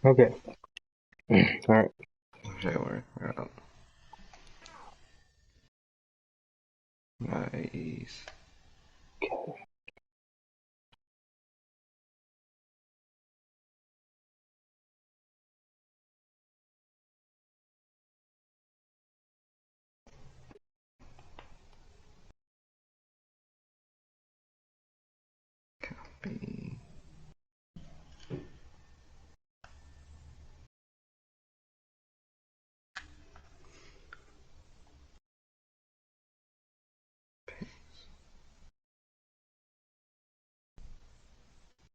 Okay. Alright. Okay, we're up. Nice. Copy.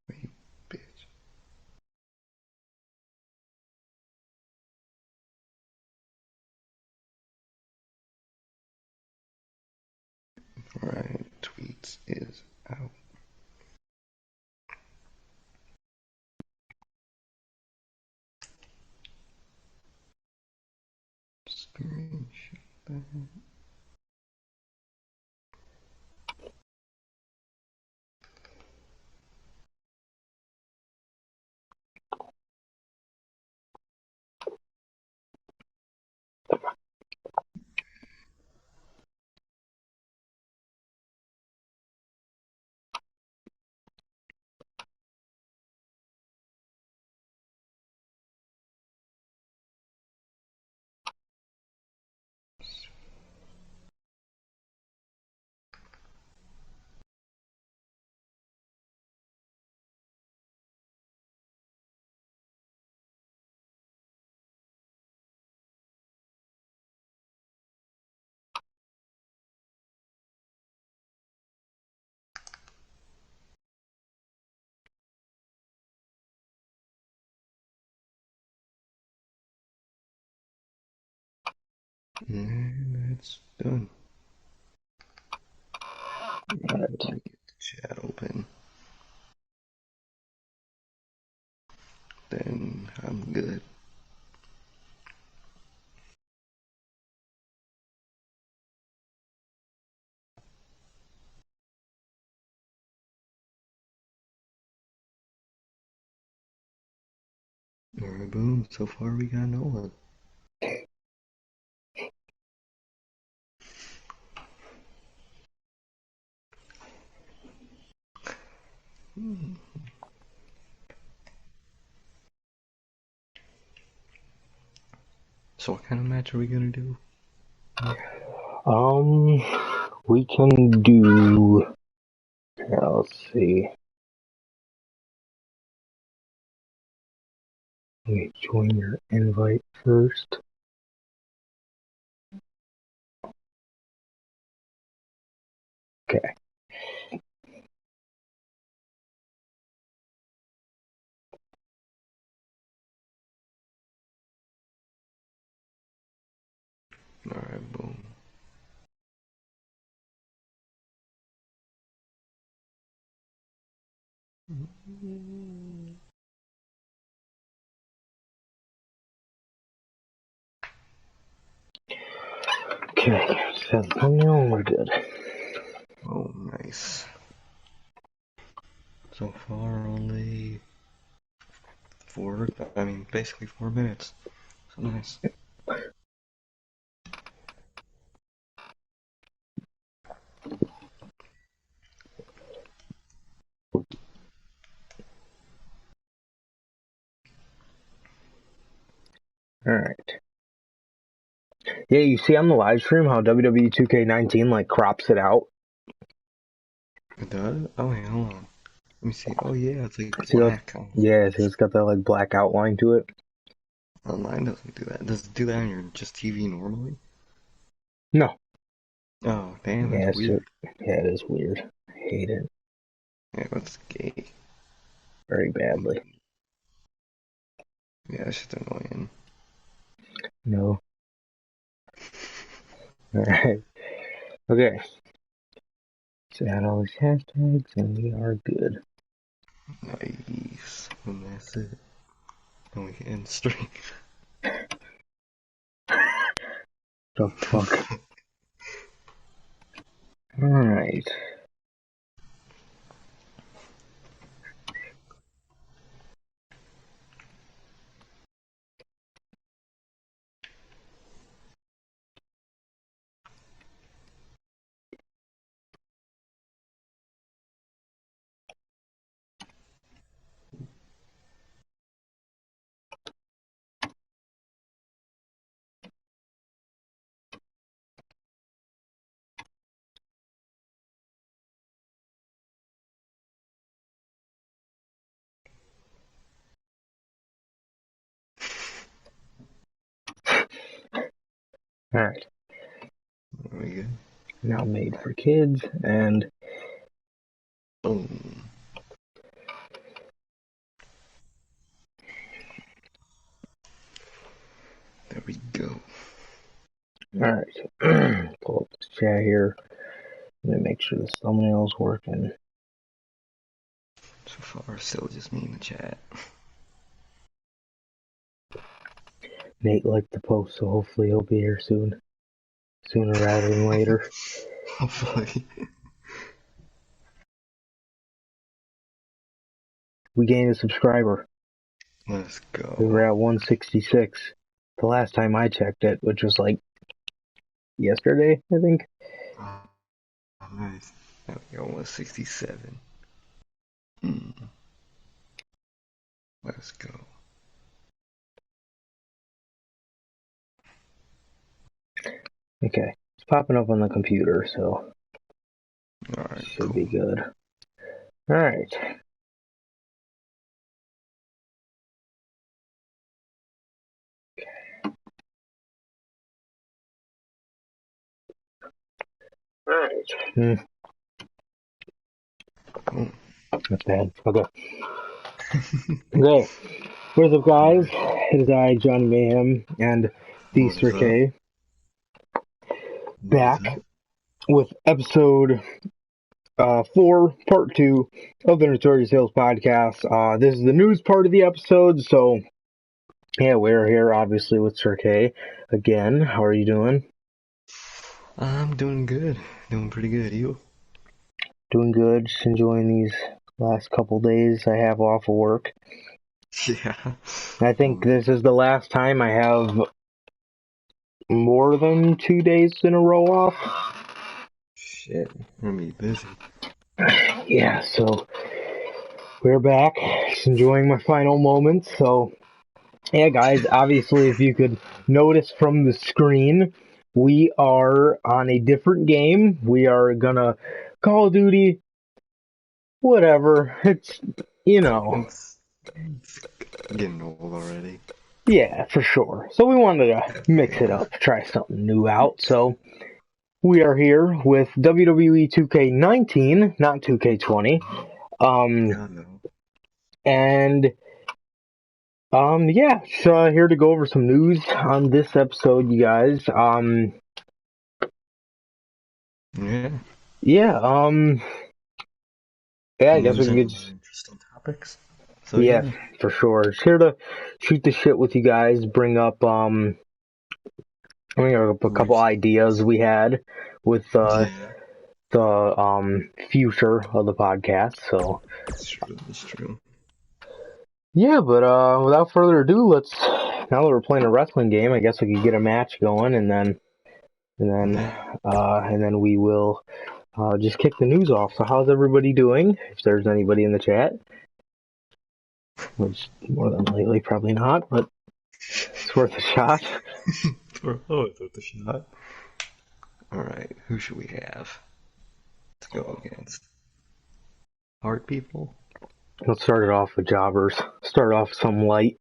Wait, bitch. Alright, tweets is out. Screenshot that. And that's done. Alright. Let me get the chat open. Then I'm good. Alright, boom. So far we got no one. So what kind of match are we gonna do? Um, we can do. Let's see. Let me join your invite first. Okay. Alright, boom. Okay. Set thumbnail and we're good. Oh, nice. So far only basically 4 minutes. So nice. Alright. Yeah, you see on the live stream how WWE 2K19 like crops it out? It does? Oh, wait, hold on. Let me see. Oh, yeah, it's like See how, black. yeah, see it's got that like black outline to it? Online doesn't do that. Does it do that on your just TV normally? No. Oh, damn, Yeah, that's it's just, weird. yeah, it is weird. I hate it Yeah, that's gay. very badly. Yeah, that's just annoying. No. Alright. Okay. So add all these hashtags and we are good. Nice. And that's it. And we can end stream. The fuck? Alright. Alright. There we go. Now made for kids, and Boom. There we go. alright. Pull up the chat here. Let me make sure this thumbnail's working. So far, still just me in the chat. Nate liked the post, so hopefully he'll be here soon. Sooner rather than later. Hopefully. We gained a subscriber. Let's go. We were at 166 the last time I checked it, which was like yesterday, I think. Oh, nice. There we go, 167. Let's go. Okay. It's popping up on the computer, so Alright, should cool. be good. Alright. Alright. That's bad. Okay. Okay. What's up, guys? It is I, Johnny Mayhem, and the What is Sir up? K, What is back up? with episode 4, part 2 of the Notorious Sales podcast. This is the news part of the episode, so yeah, we're here obviously with Sir K again. How are you doing? I'm doing good. Doing pretty good. You? Doing good. Just enjoying these last couple days I have off of work. Yeah. I think this is the last time I have more than 2 days in a row off. Shit. I'm gonna be busy. Yeah, so we're back. Just enjoying my final moments. So, yeah, guys, obviously, if you could notice from the screen, we are on a different game. We are gonna Call of Duty, whatever. It's, It's getting old already. yeah, for sure. So we wanted to mix it up, try something new out. So we are here with WWE 2K19, not 2K20. Yeah, no. And yeah, so here to go over some news on this episode, you guys. Yeah. Yeah, yeah, I guess we News can and get just, interesting topics. So yeah, yeah. for sure. Just here to shoot the shit with you guys, bring up a couple ideas we had with Yeah. the future of the podcast. So It's true. It's true. yeah, but without further ado, now that we're playing a wrestling game, I guess we could get a match going, and then we will just kick the news off. So how's everybody doing? If there's anybody in the chat, which more than likely probably not, but it's worth a shot. It's worth a shot. Alright, who should we have to go against? Hard people? Let's start it off with jobbers. Start off some light.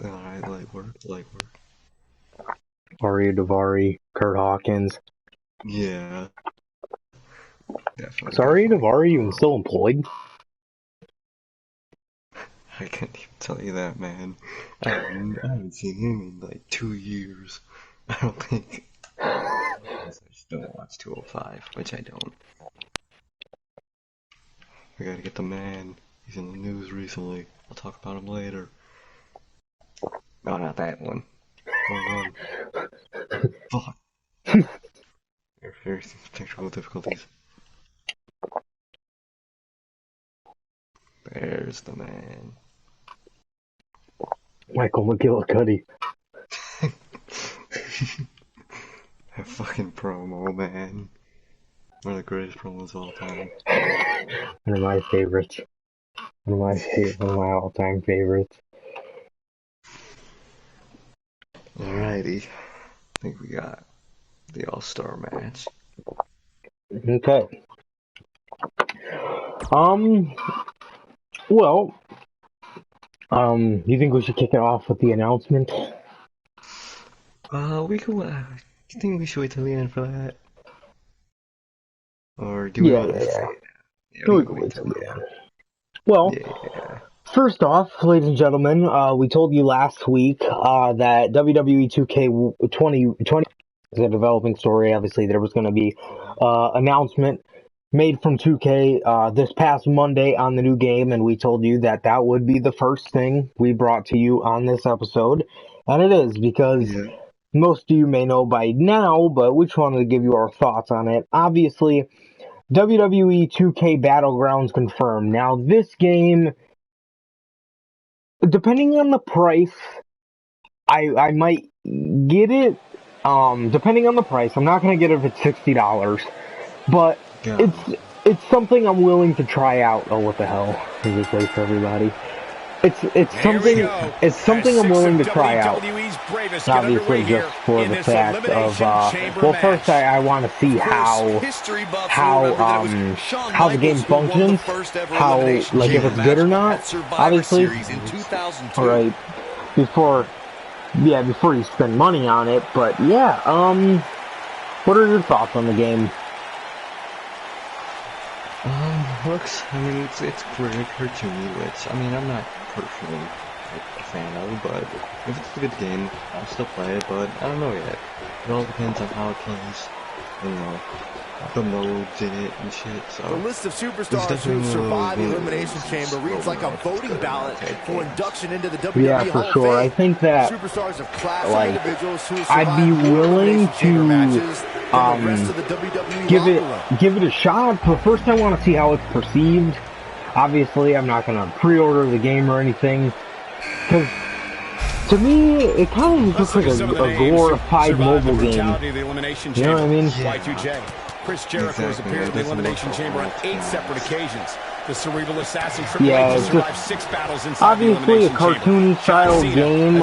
Alright, light work. Aria Davari, Kurt Hawkins. Yeah. Definitely, Is Aria definitely. Davari even still employed? I can't even tell you that, man. I haven't seen him in like 2 years. I don't think. Unless I just don't watch 205, which I don't. We gotta get the man. He's in the news recently. I'll talk about him later. No, not that one. Wrong one. Fuck. There's technical difficulties. There's the man. Michael McGillicuddy. That fucking promo, man. One of the greatest promos of all time. One of my favorites. One of my all-time favorites. Alrighty. I think we got the All-Star match. Okay. Well, you think we should kick it off with the announcement? We could. Do you think we should wait till the end for that, or do we Yeah, want to yeah, say yeah. that? Yeah, we We can can wait wait till till the the end. end. Well, Yeah. first off, ladies and gentlemen, we told you last week that WWE 2K20 is a developing story. Obviously, there was going to be announcement made from 2K this past Monday on the new game, and we told you that that would be the first thing we brought to you on this episode. And it is, because Yeah. most of you may know by now, but we just wanted to give you our thoughts on it. Obviously, WWE 2K Battlegrounds confirmed. Now, this game, depending on the price, I might get it. Depending on the price, I'm not gonna get it if it's $60, but God. it's something I'm willing to try out. Oh, what the hell is this place for everybody? It's something I'm willing to try out. Obviously, just for the fact of well, first I want to see how the game functions, how, like, if it's good or not. Obviously, all right, before you spend money on it. But yeah, what are your thoughts on the game? Looks. I mean, it's very cartoony, which I mean I'm not personally like a fan of, but if it's a good game, I'll still play it. But I don't know yet. It all depends on how it plays. You know, the modes in it and shit. So the list of superstars who survived the Elimination Chamber reads like a voting ballot for induction into the WWE Yeah, for Hall sure. of I Fame. think that, Superstars of class like, individuals who I'd be survived more willing Elimination Chamber to matches than the rest of the WWE give it a shot. But first, I want to see how it's perceived. Obviously, I'm not gonna pre-order the game or anything, because to me, it kind of looks like a glorified mobile game. You know what I mean? Y2J. Chris Jericho has appeared in the Elimination Chamber on 8 separate occasions. The cerebral assassin Triple H has survived 6 battles inside the obviously a Elimination Chamber. cartoon style game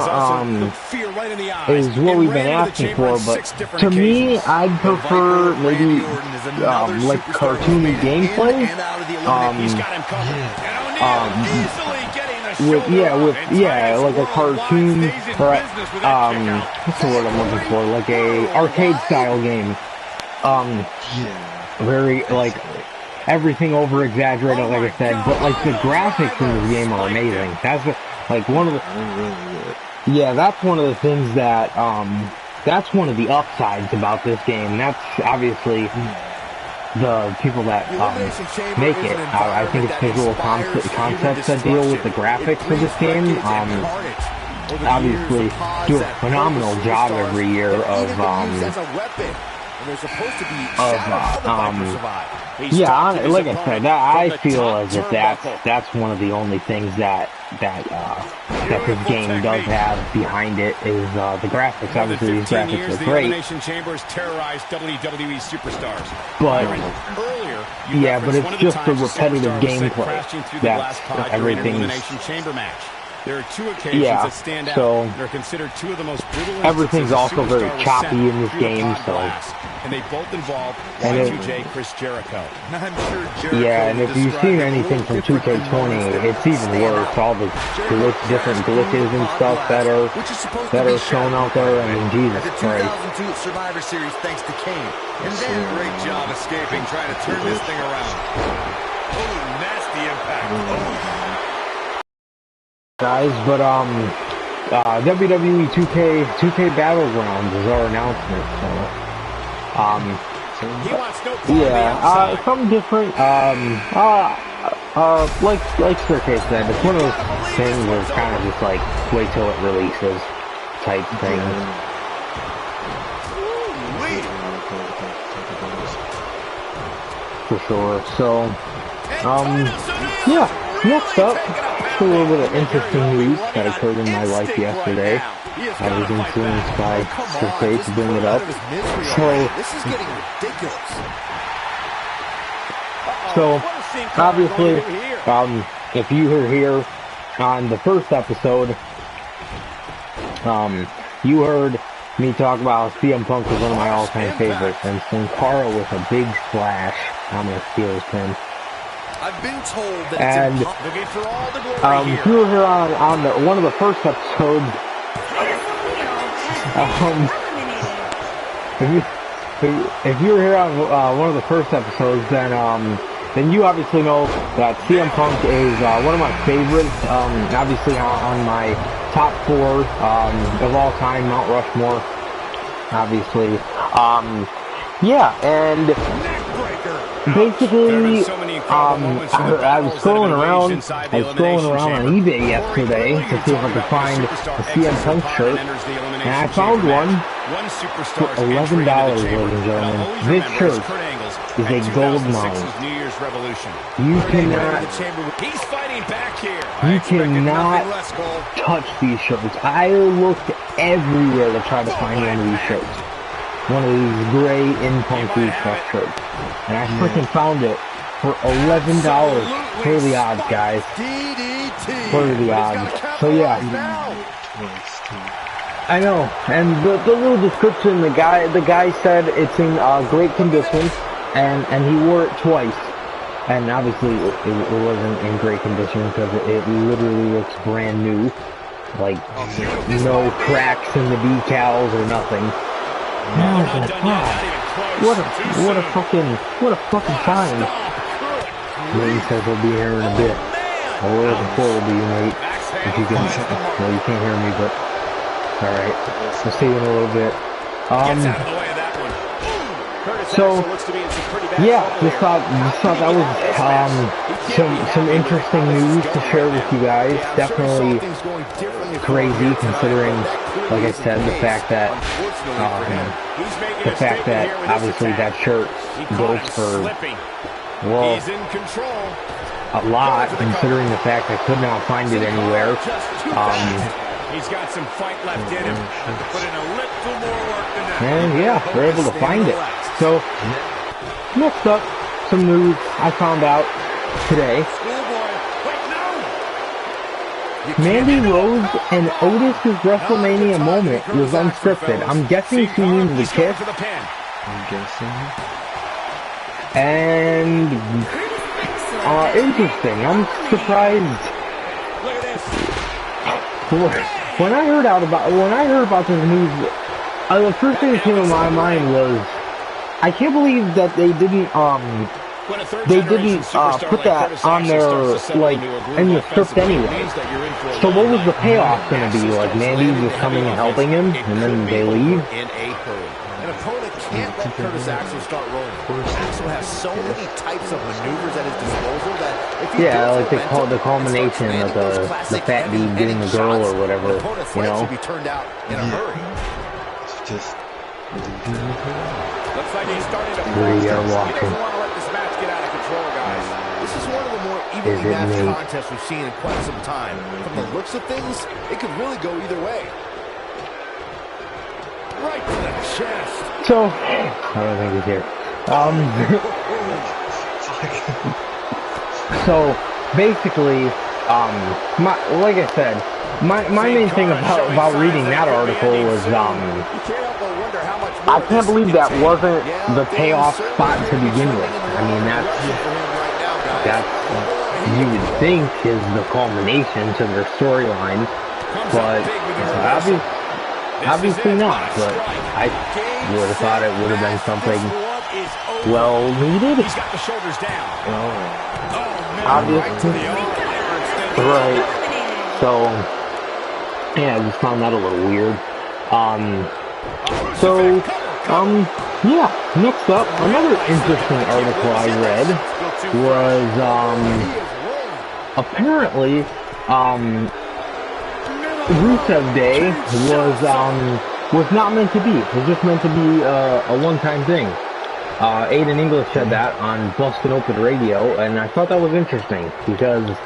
is what we've been asking for, but to me, I'd prefer maybe like cartoony gameplay. Like a cartoon, or what's the word I'm looking for? Like a arcade style game. Very, like, everything over exaggerated, like I said, but like the graphics in this game are amazing. That's like one of the, that's one of the things that that's one of the upsides about this game. That's obviously the people that make it. I think it's Visual Concepts that deal with the graphics of this game. Obviously do a phenomenal job every year of like I said, I feel as if that's one of the only things that this game does have behind it is the graphics. Obviously, these graphics are great. But it's just the repetitive gameplay that's everything. There are 2 occasions that stand out. So they're considered 2 of the most brutal. Everything's also very choppy in this game, so. And they both involve Y2J Chris Jericho. I'm sure Jericho. Yeah, and if you've seen anything from 2K20, it's even worse. All the different glitches and stuff that are shown out there. I mean, Jesus Christ. The 2002 Survivor Series, thanks to Kane. And then great job escaping, trying to turn this thing around. Oh, nasty impact. Guys, but WWE 2K Battlegrounds is our announcement. So, something different. Like Staircase said, it's one of those things where it's kind of just like wait till it releases type thing. For sure. So, next up. A little bit of interesting news that occurred in my life yesterday. I was influenced by Staircase to bring it up. So obviously, if you were here on the first episode, you heard me talk about CM Punk was one of my all-time favorites, and Sin Cara with a big splash. I'm gonna steal his pin. I've been told that and if you were here on one of the first episodes, Um, if you were here on one of the first episodes, then you obviously know that CM Punk is one of my favorites. Obviously on my top 4 of all time, Mount Rushmore. Obviously, yeah, and basically, I was scrolling around on eBay yesterday to see if I could find a CM Punk shirt, and I found one for $11, ladies and gentlemen. This shirt is a gold mine. You cannot touch these shirts. I looked everywhere to try to find one of these shirts. One of these gray in Punk Truck shirts. And I freaking found it for $11. What are the odds, guys? What are the odds? So yeah. I know. And the little description, the guy said it's in great condition, and he wore it twice. And obviously it wasn't in great condition because it literally looks brand new. Like, no cracks in the decals or nothing. What a fucking find. Lee says he'll be here in a bit. Or looking forward to you, mate. If you can, well, you can't hear me, but alright. We'll see you in a little bit. So, yeah, just thought that was some interesting news to share with you guys. Definitely crazy considering, like I said, the fact that obviously that shirt goes for, well, a lot, considering the fact I could not find it anywhere. He's got some fight left in him, put in a little more work than that. And yeah, we're able to find it. So, next up, some news I found out today. Mandy Rose and Otis's WrestleMania moment was unscripted. I'm guessing she means the kiss. I'm guessing. And interesting. I'm surprised. When I heard about this news, the first thing that came to my mind was, I can't believe that they didn't put that on their, like, in the script anyway. So what was the payoff gonna be? Like, Mandy just coming and helping him, and then they leave? An opponent can't let Curtis Axel start rolling. Axel has so many types of maneuvers at his disposal that if he like they call the culmination of the fat dude getting the girl or whatever, you know? Be turned out in a hurry. It's just looks like he's starting to we are walking. He doesn't want to let this match get out of control, guys. This is one of the more evenly matched contests we've seen in quite some time. From the looks of things, it could really go either way. Right to the chest. So, I don't think he's here. So, basically, like I said, my main thing about reading that article was, I can't believe that wasn't the payoff spot to begin with. I mean, that's you would think is the culmination to their storyline, but obviously not. But I would have thought it would have been something well needed. He's got the shoulders down. Obviously, right. So, yeah, I just found that a little weird. Yeah, next up, another interesting article I read was, apparently, Rusev Day was not meant to be. It was just meant to be a one-time thing. Aiden English said that on Bustin' Open Radio, and I thought that was interesting because,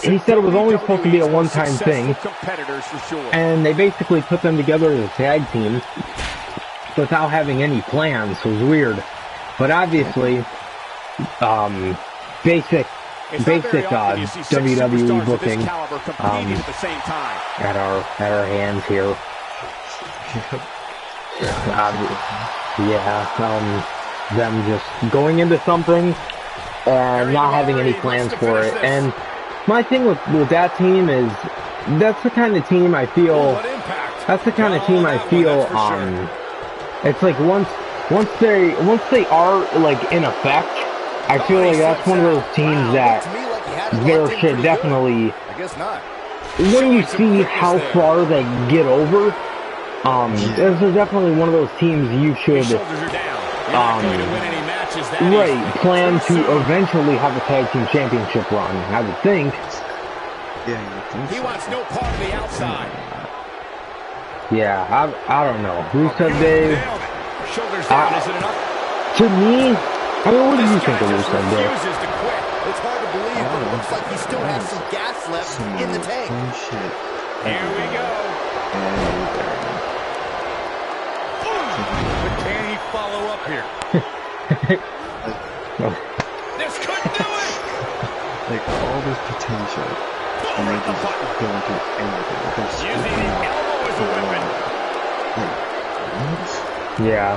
he said it was only supposed to be a one-time thing, and they basically put them together as a tag team without having any plans. It was weird, but obviously, basic WWE booking at our hands here. Them just going into something and not having any plans for it. And my thing with that team is that's the kind of team I feel. What impact. That's the kind of team I That one, feel. that's for sure. It's like once they are like in effect, I feel like that's one of those teams that To me, like he had it there locked in should pretty definitely. good. I guess not. When you Showing some see quickness how there. far they get over, Yeah. this is definitely one of those teams you His should, shoulders are down. You're not going to win any matches that right, easily. plan Too to soon. eventually have a tag team championship run. I would think. Yeah, you think He so. wants no part of the outside. Yeah, I don't know. Rusev Nailed Day, it. Shoulders down, is it enough? to me, I mean, what do you This think guy of just Rusev Day? refuses to quit. It's hard to believe, but it looks like he still has some gas left Some in the tank. fun shit. Here we go. And But can he follow up here? This could do it. like all this potential, and they just don't do anything. They're Using skipping the out elbow as a weapon. Like, what? Yeah.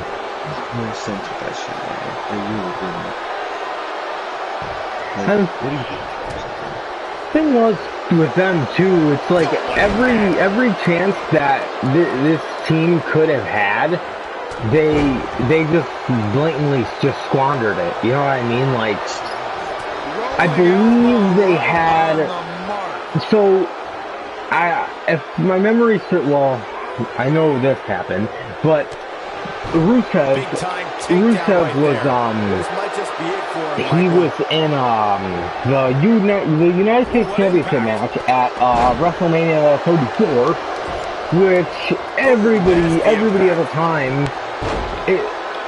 Makes no sense with that shit, man. They really didn't. Like, And what do you think? thing was with them too, it's like every chance that this team could have had, they just blatantly just squandered it. You know what I mean? Like, I believe they had. So, if my memory serves, well, I know this happened, but Rusev was he was in the United States Championship match at WrestleMania 34, which everybody at the time it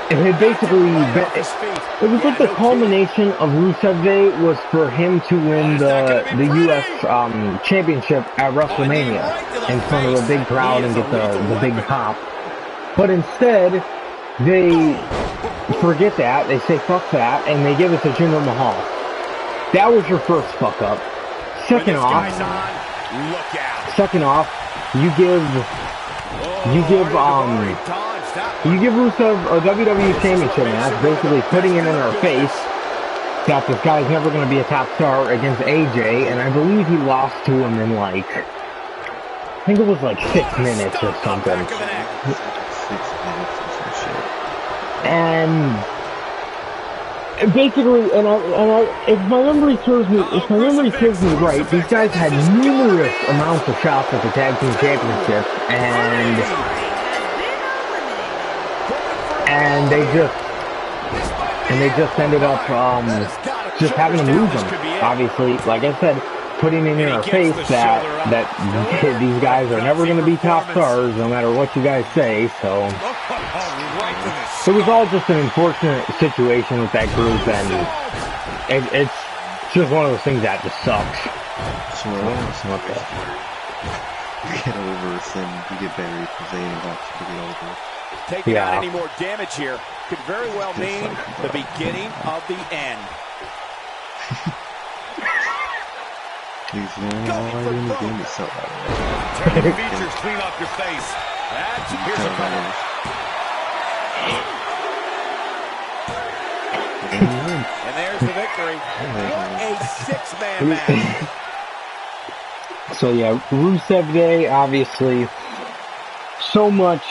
had basically been, it was like the culmination of Rusev Day was for him to win the U.S. Championship at WrestleMania in front of a big crowd and get the big pop. But instead, they forget that, they say fuck that, and they give it to Jinder Mahal. That was your first fuck up. Second off, you give Rusev a WWE Championship match, basically putting it in our face that this guy's never going to be a top star against AJ, and I believe he lost to him in like, I think it was like 6 minutes or something. 6 minutes or some shit. And basically, if my memory serves me right, these guys had numerous amounts of shots at the tag team championship, and they just ended up just having to lose them. Obviously, like I said, putting it in our face that these guys are never going to be top stars, no matter what you guys say. So it was all just an unfortunate situation with that group, and it's just one of those things that just sucks. So get over and you get buried because they ain't got to get over. Taking out any more damage here could very well mean the beginning of the end. He's learning all right in the game itself. Turn your features, clean off your face. Here's a cover. And there's the victory. What a six-man match. So yeah, Rusev Day, obviously, so much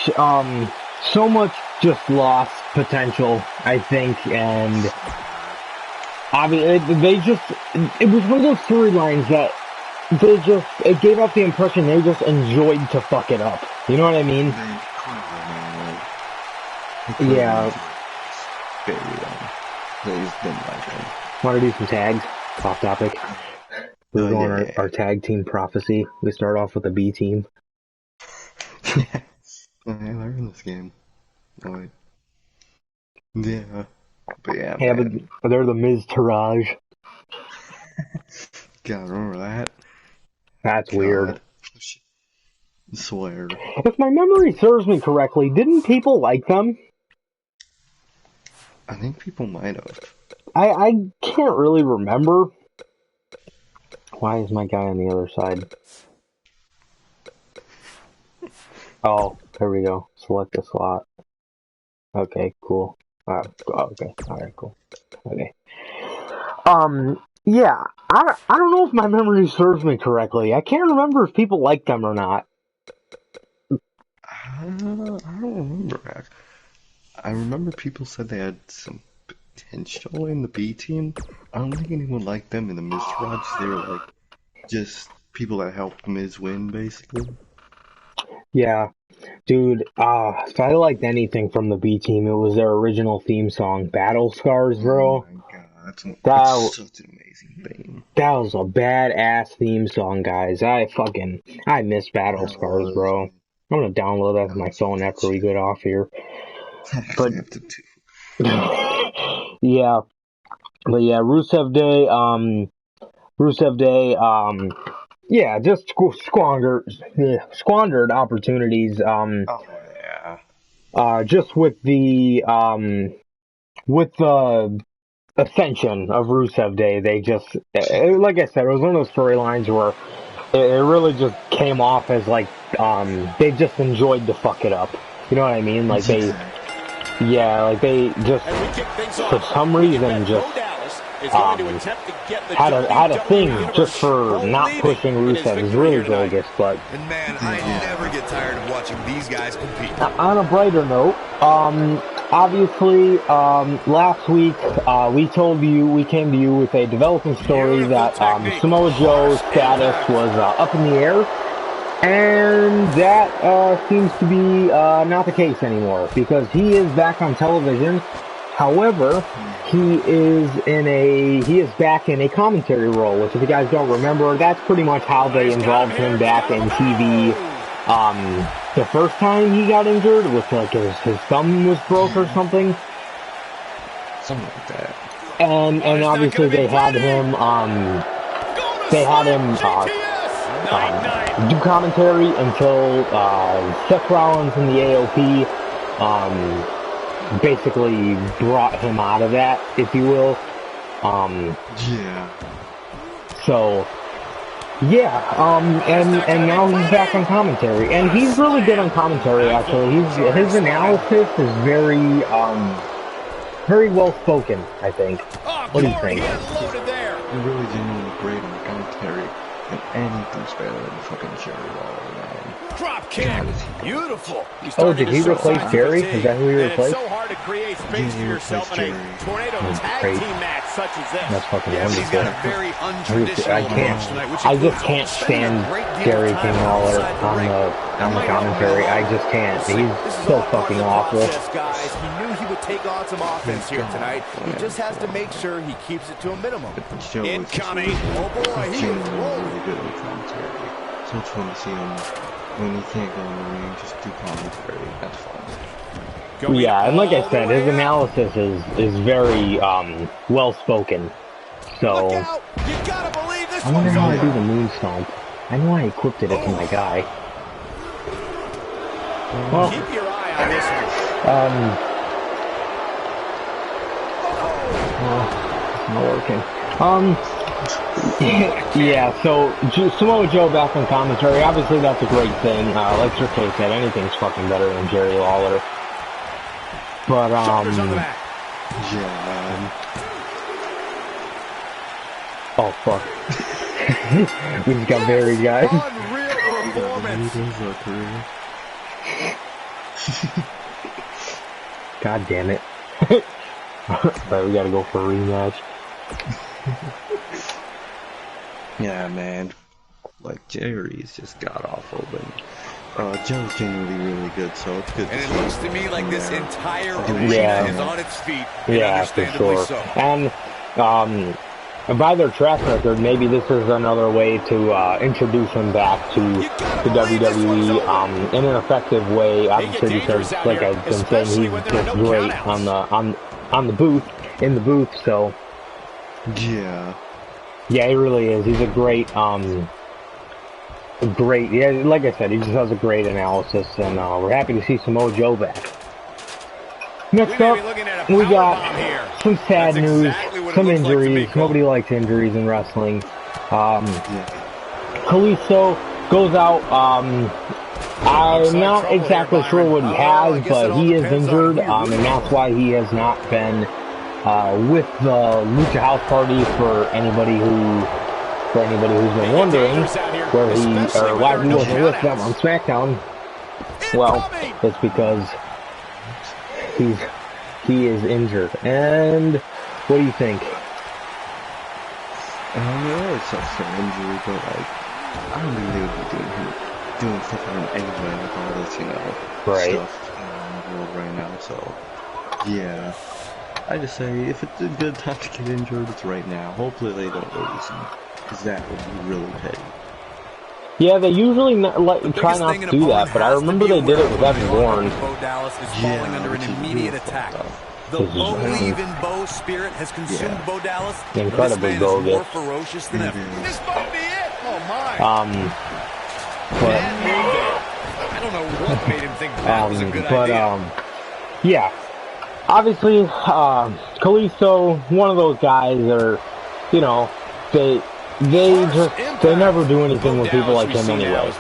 just lost potential, I think, and I mean, it was one of those storylines that it gave off the impression they just enjoyed to fuck it up. You know what I mean? Yeah. Want to do some tags? Off topic. We're going our tag team prophecy. We start off with a B team. Yeah. I learned this game. Oh, wait. Yeah. But yeah. Yeah, but they're the Miz Taraj. God, remember that? That's weird. I swear. If my memory serves me correctly, didn't people like them? I think people might have. I can't really remember. Why is my guy on the other side? Oh, there we go. Select a slot. Okay, cool. Okay, alright, cool. Okay. Yeah, I don't know if my memory serves me correctly. I can't remember if people liked them or not. I don't remember. I remember people said they had some potential in the B team. I don't think anyone liked them in the Miztourage. They were like just people that helped Miz win, basically. Yeah, dude, if I liked anything from the B team, it was their original theme song, Battle Scars, Oh bro. my god, it's That such an amazing theme. that was a badass theme song, guys. I miss Battle That Scars, was, bro. man. I'm gonna download that to That my was some phone good after we shit. get off here. I But actually have to too. yeah, but yeah, Rusev Day, yeah, just squandered opportunities, Oh yeah. just with the ascension of Rusev Day, they just, like I said, it was one of those storylines where it really just came off as like, they just enjoyed to fuck it up. You know what I mean? Like Exactly. like they just, for some reason, just, had a thing just for not pushing Rusev. Is really bogus, but And man, I never get tired of watching these guys compete. on a brighter note, obviously, last week, we came to you with a developing story that, Samoa Joe's status was, up in the air, and that, seems to be, not the case anymore, because he is back on television. However, he is back in a commentary role, which if you guys don't remember, that's pretty much how they involved him back in TV. The first time he got injured, with like his thumb was broke or something. Something like that. And obviously they had him, do commentary until, Seth Rollins and the AOP, basically brought him out of that, if you will. Yeah. So, yeah, and now he's back on commentary, and he's really good on commentary, actually. His analysis is very well spoken, I think. What do you think? He's really genuinely great on commentary, and anything's better than fucking Jerry Lawler, man. Drop kick. Beautiful. Oh, did he replace Jerry? Is that who he replaced? It's so hard to create space for yourself in a tornado tag team match such as this. That's fucking He's wonderful. got a very untraditional approach tonight, which I just includes can't spending a stand great deal of Jerry time King Lawler outside the on the commentary. I just can't. He's so fucking awful. Guys. He knew he would take on some offense here tonight. He just has to make sure he keeps it to a minimum. Incoming. Oh boy, he is rolling. Really good at commentary. So much fun to see him when he can't go in the ring, just do commentary. That's fun. Yeah, and like I said, his analysis is very well spoken. So I wonder how I do the moon stomp. I know I equipped it to my guy. Well, keep your eye on this one. It's not working. Yeah, so Samoa Joe back on commentary. Obviously, that's a great thing. Like Triple said, anything's fucking better than Jerry Lawler. But yeah, man. Oh fuck. We just got buried, guys. Unreal performance. God damn it. Alright, we gotta go for a rematch. Yeah, man. Like, Jerry's just god-awful, but Joe's genuinely really good, so it's good. And it looks to me like this entire Yeah. arena is on its feet. Yeah, for understandably sure. so. And by their track record, maybe this is another way to introduce him back to the WWE in an effective way. Obviously, because like I've been saying, he's just great on the booth, in the booth. So yeah, he really is. He's a great yeah, like I said, he just has a great analysis, and we're happy to see Samoa Joe back. Next up, we got some sad news, some injuries. Nobody likes injuries in wrestling. Kalisto goes out. I'm not exactly sure what he has, but he is injured, and that's why he has not been with the Lucha House Party for anybody who's been wondering where why he wasn't with them on SmackDown. Well, it's because he is injured. And what do you think? I know it's such an injury, but like, I don't think they would be doing stuff for him anyway with all this, stuff in the world right now. So, yeah, I just say if it's a good time to get injured, it's right now. Hopefully they don't lose him, because that would be really petty. Yeah, they usually try not to do that, but I remember they did it with Evan Bourne. Bo Dallas is falling under an immediate attack. The believe-in Bo spirit has consumed Bo Dallas. Incredibly bogus. More ferocious than ever. This might be it. Oh my. But I don't know what made him think that was a good idea. Yeah. Obviously, Kalisto, one of those guys are, they never do anything with people like him anyway,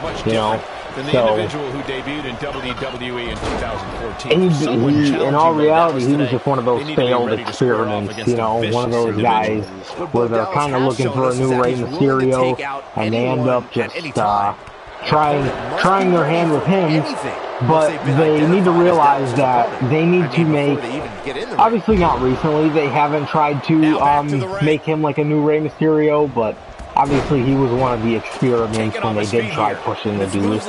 Than the individual who debuted in WWE in 2014. In all reality, he was just one of those failed experiments, one of those guys where they're kind of looking for a new Rey Mysterio, and they end up just trying their hand with him, but they need to realize that they need to make, obviously not recently, they haven't tried to make him like a new Rey Mysterio, but obviously he was one of the experiments when they did try pushing the dude.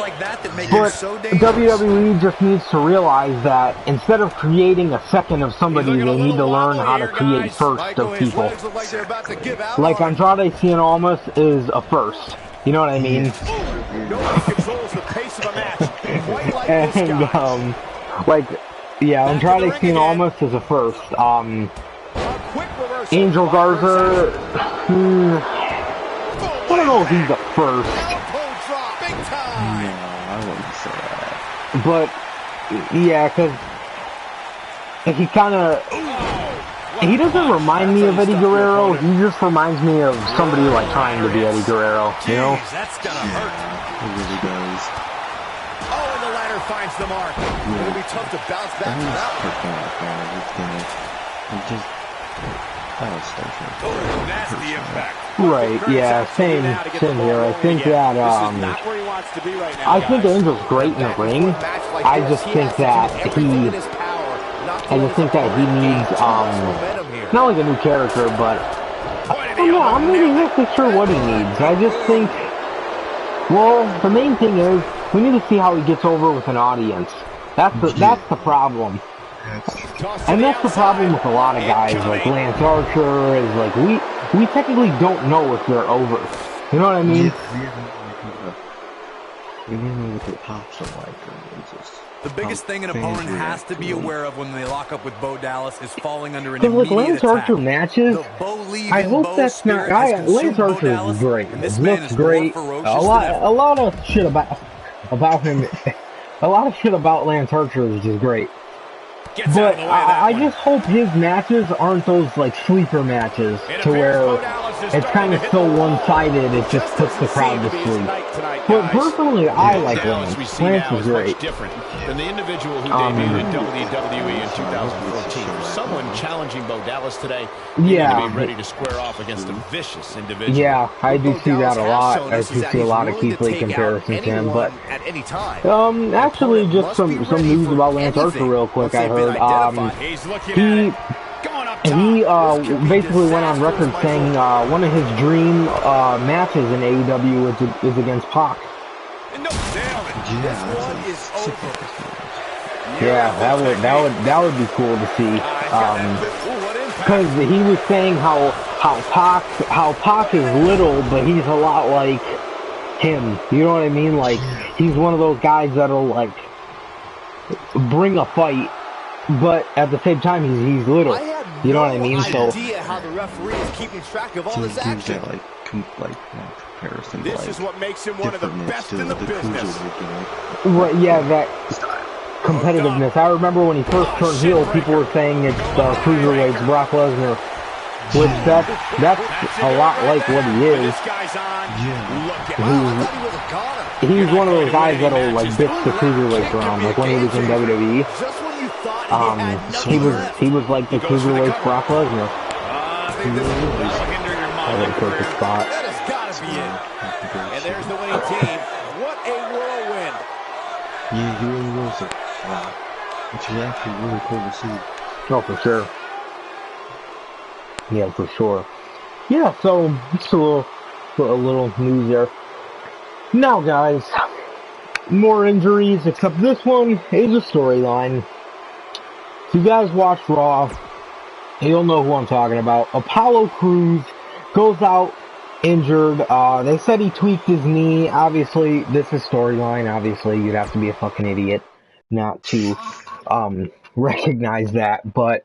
But WWE just needs to realize that instead of creating a second of somebody, they need to learn how to create first of people. Like Andrade Cien Almas is a first. You know what I mean? And Andrade Cien Almas is a first. Angel Garza, I don't know if he's the first. No, I wouldn't say that. But yeah, because he doesn't remind me of Eddie Guerrero. He just reminds me of somebody like trying to be Eddie Guerrero, That's gonna hurt. It really does. Oh, and the ladder finds the mark. Yeah. It'll be tough to bounce back from that one. Nasty impact. Right, yeah, same here. I think that, I think Angel's great in the ring. I just think that he needs, not like a new character, but I'm not exactly sure what he needs. I just think, well, the main thing is, we need to see how he gets over with an audience. That's the problem. And that's the problem with a lot of guys, like Lance Archer, is like, we technically don't know if they're over. You know what I mean? We don't know what their pops are like. The biggest thing an opponent has to be aware of when they lock up with Bo Dallas is falling under an immediate like Lance attack. Archer matches, I hope that's not. Lance Archer is great. Looks great. A lot of shit about him. A lot of shit about Lance Archer is just great. But I just hope his matches aren't those like sleeper matches to where it's kind of so one-sided it just puts the crowd to sleep. But personally, I like Lance. Lance is great. Than the individual who debuted in WWE in 2014. For someone challenging Bo Dallas today, you need to be ready to square off against a vicious individual. Yeah, I do see that a lot. I do see a lot of Keith Lee comparisons to him. But actually, just some news about Lance Archer real quick. I heard he basically went on record saying one of his dream matches in AEW is against Pac. Yeah, that would be cool to see. Because he was saying how Pac is little, but he's a lot like him. You know what I mean? Like he's one of those guys that'll like bring a fight, but at the same time he's little. You know what I mean? So how the referee is keeping track of all this action. Comparison. This is what makes him one of the best in the business. Right? Yeah, that competitiveness. I remember when he first turned heel, people were saying it's cruiserweights Brock Lesnar, which that's a lot like what he is. He's one of those guys that'll like bitch the cruiserweights around, like when he was in WWE. He was like the cruiserweight Brock Lesnar. I think this will hinder your mind. Perfect spot. That has got to be it. And there's the winning team. What a whirlwind. Yeah, he really was it. Wow. Which is actually really cool to see. Oh, for sure. Yeah, for sure. Yeah, so just a little news there. Now, guys, more injuries, except this one is a storyline. If you guys watch Raw, you'll know who I'm talking about. Apollo Crews goes out injured. They said he tweaked his knee. Obviously, this is storyline. Obviously, you'd have to be a fucking idiot not to recognize that. But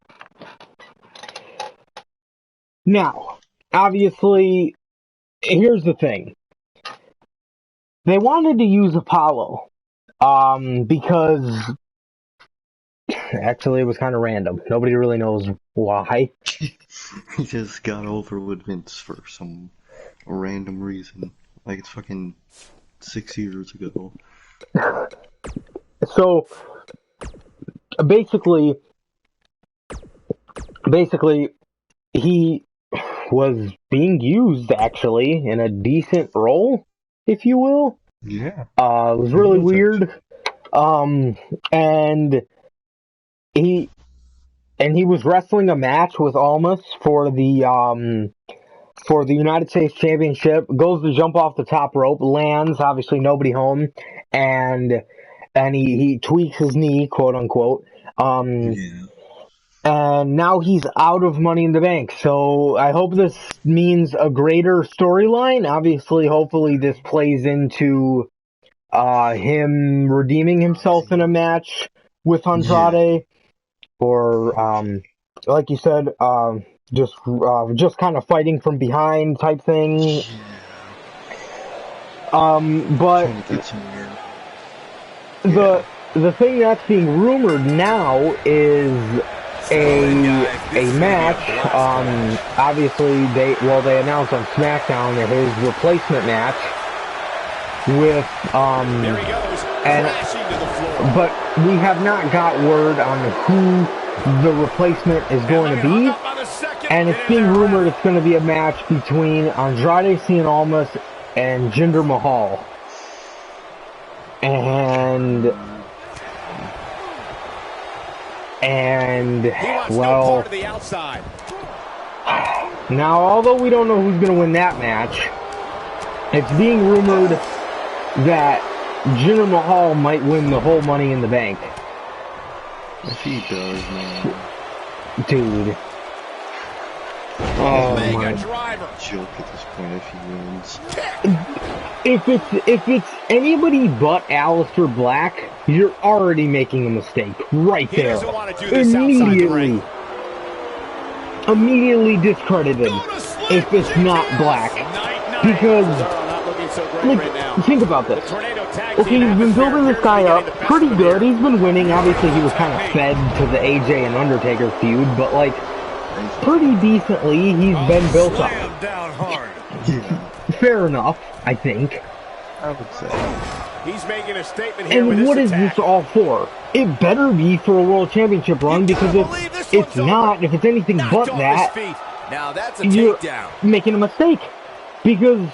now, obviously, here's the thing. They wanted to use Apollo because actually it was kind of random. Nobody really knows why. He just got over with Vince for some random reason. Like it's fucking 6 years ago. So basically he was being used actually in a decent role, if you will. Yeah. It was really weird. And he was wrestling a match with Almas for the United States Championship, goes to jump off the top rope, lands, obviously nobody home, and he tweaks his knee, quote unquote. Yeah. And now he's out of Money in the Bank. So I hope this means a greater storyline. Obviously, hopefully this plays into him redeeming himself in a match with Andrade. Or, like you said, just kind of fighting from behind type thing. But the thing that's being rumored now is a match. Obviously they announced on SmackDown that his replacement match with There he goes, crashing to the floor. but we have not got word on who the replacement is going to be, and it's being rumored it's going to be a match between Andrade Cien Almas and Jinder Mahal. And well, now although we don't know who's going to win that match, it's being rumored that Jinder Mahal might win the whole Money in the Bank. If he does, man. Dude. Oh my. Joke at this point if he wins. If it's anybody but Aleister Black, you're already making a mistake right there. Immediately discredited if it's not Black. Because, like, think about this. Okay, you've been building this guy up pretty good. He's been winning. Obviously, he was kind of fed to the AJ and Undertaker feud, but, like, pretty decently, he's been built up. Fair enough, I think. I would say. He's making a statement here. And what is this all for? It better be for a world championship run, because if it's not, if it's anything but that, now that's a you're takedown. making a mistake. Because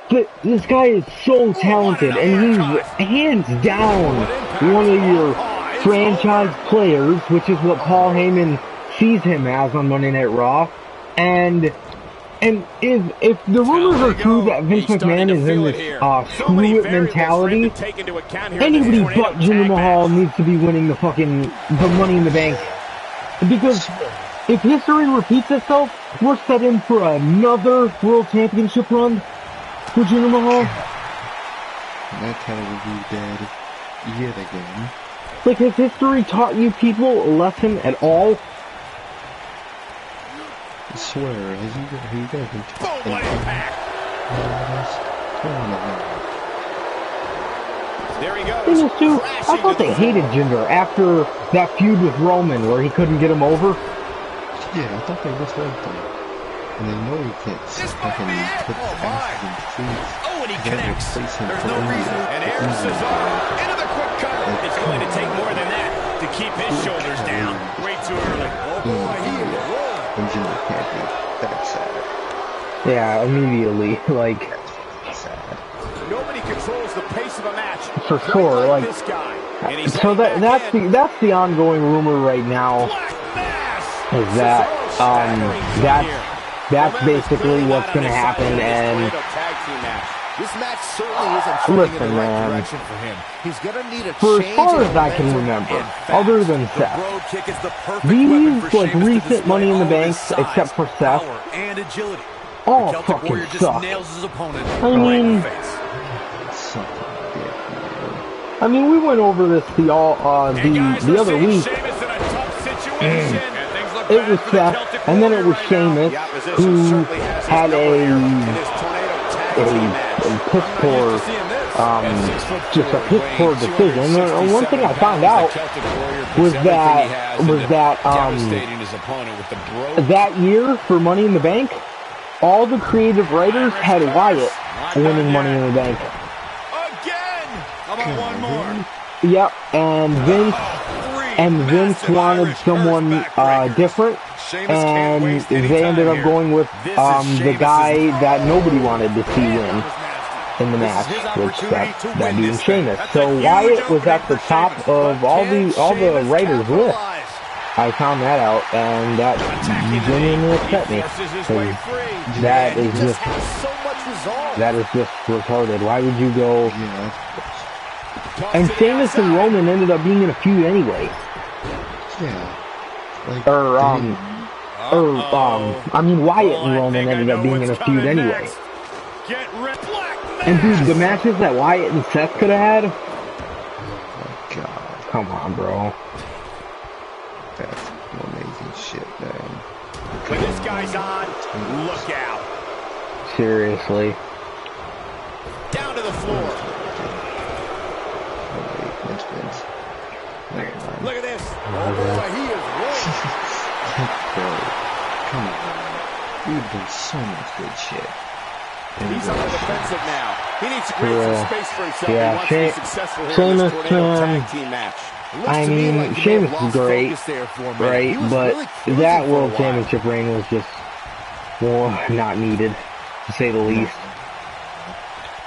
this guy is so talented, and he's hands down one of your franchise players, which is what Paul Heyman sees him as on Monday Night Raw. And if the rumors are true that Vince McMahon is in this screw it mentality, anybody but Jinder Mahal needs to be winning the Money in the Bank. Because if history repeats itself, we're set in for another World Championship run for Jinder Mahal. That's how we dead yet again. Like, has history taught you people a lesson at all? I swear, has he got been Boom, what impact! There he goes. Thing is, too, I thought they hated Jinder after that feud with Roman where he couldn't get him over. Yeah, I thought they disliked him. And they know he can't fucking put the asses in seats. Oh, and he connects. There's no reason. And here's Cesaro into the quick cover. It's going to take more than that to keep his shoulders down way too early. Oh boy, he is rolling. And Jimmy can't be. That's sad. Yeah, immediately, like. Sad. Nobody controls the pace of a match. For sure, like. This guy. And he's So that's the ongoing rumor right now. Is that that's basically what's gonna happen, and. This match certainly isn't trending in the right direction for him. He's gonna need a For as change far in as I can momentum remember, and fast. other than The Seth, road kick is the perfect these weapon for like Sheamus to recent display Money in the all of Bank, his size, except for Seth, power, and agility. all The Celtic fucking Warrior just suck. nails his opponent I right in mean, the face. I mean, we went over this the other week. It was Seth, and then it was Sheamus, who had a piss poor, just a piss poor decision. And one thing I found out was that that year for Money in the Bank, all the creative writers had Wyatt winning Money in the Bank. How about one more? Yep, and Vince wanted someone different, and they ended up going with the guy that nobody wanted to see win in the match, which that being Sheamus. So Wyatt was at the top of all the writers' list. I found that out, and that genuinely upset me. That is just retarded. Why would you go? And Sheamus and Roman ended up being in a feud anyway. Yeah. Like, I mean, Wyatt and Roman ended up being in a feud anyway. And dude, the matches that Wyatt and Seth could have had. Oh God. Come on, bro. That's amazing shit, man. When this guy's on, look out. Seriously. Down to the floor. Look at this. Oh boy, he is rolling. Bro, come on. You've done so much good shit. He's on the defensive now. He needs to create some space for himself. Yeah, he wants to be successful here in Sheamus, this tornado tag team match. I mean, Sheamus is great, right? But that World Championship reign was just, well, not needed, to say the least.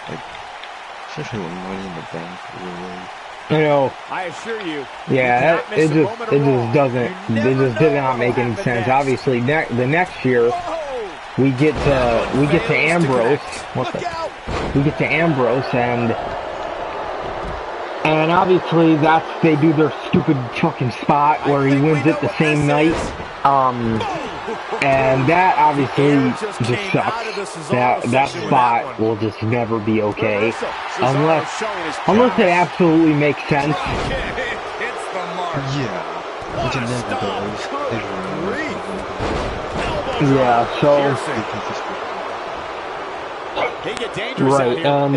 Like, especially when Money in the Bank, really. I know. I assure you. Yeah, it just did not make any sense. Obviously, the next year we get to Ambrose. We get to Ambrose, and obviously they do their stupid fucking spot where he wins it the same night. And that obviously just sucks. That spot will just never be okay unless it absolutely makes sense. Yeah, which it never does. Yeah, so right, and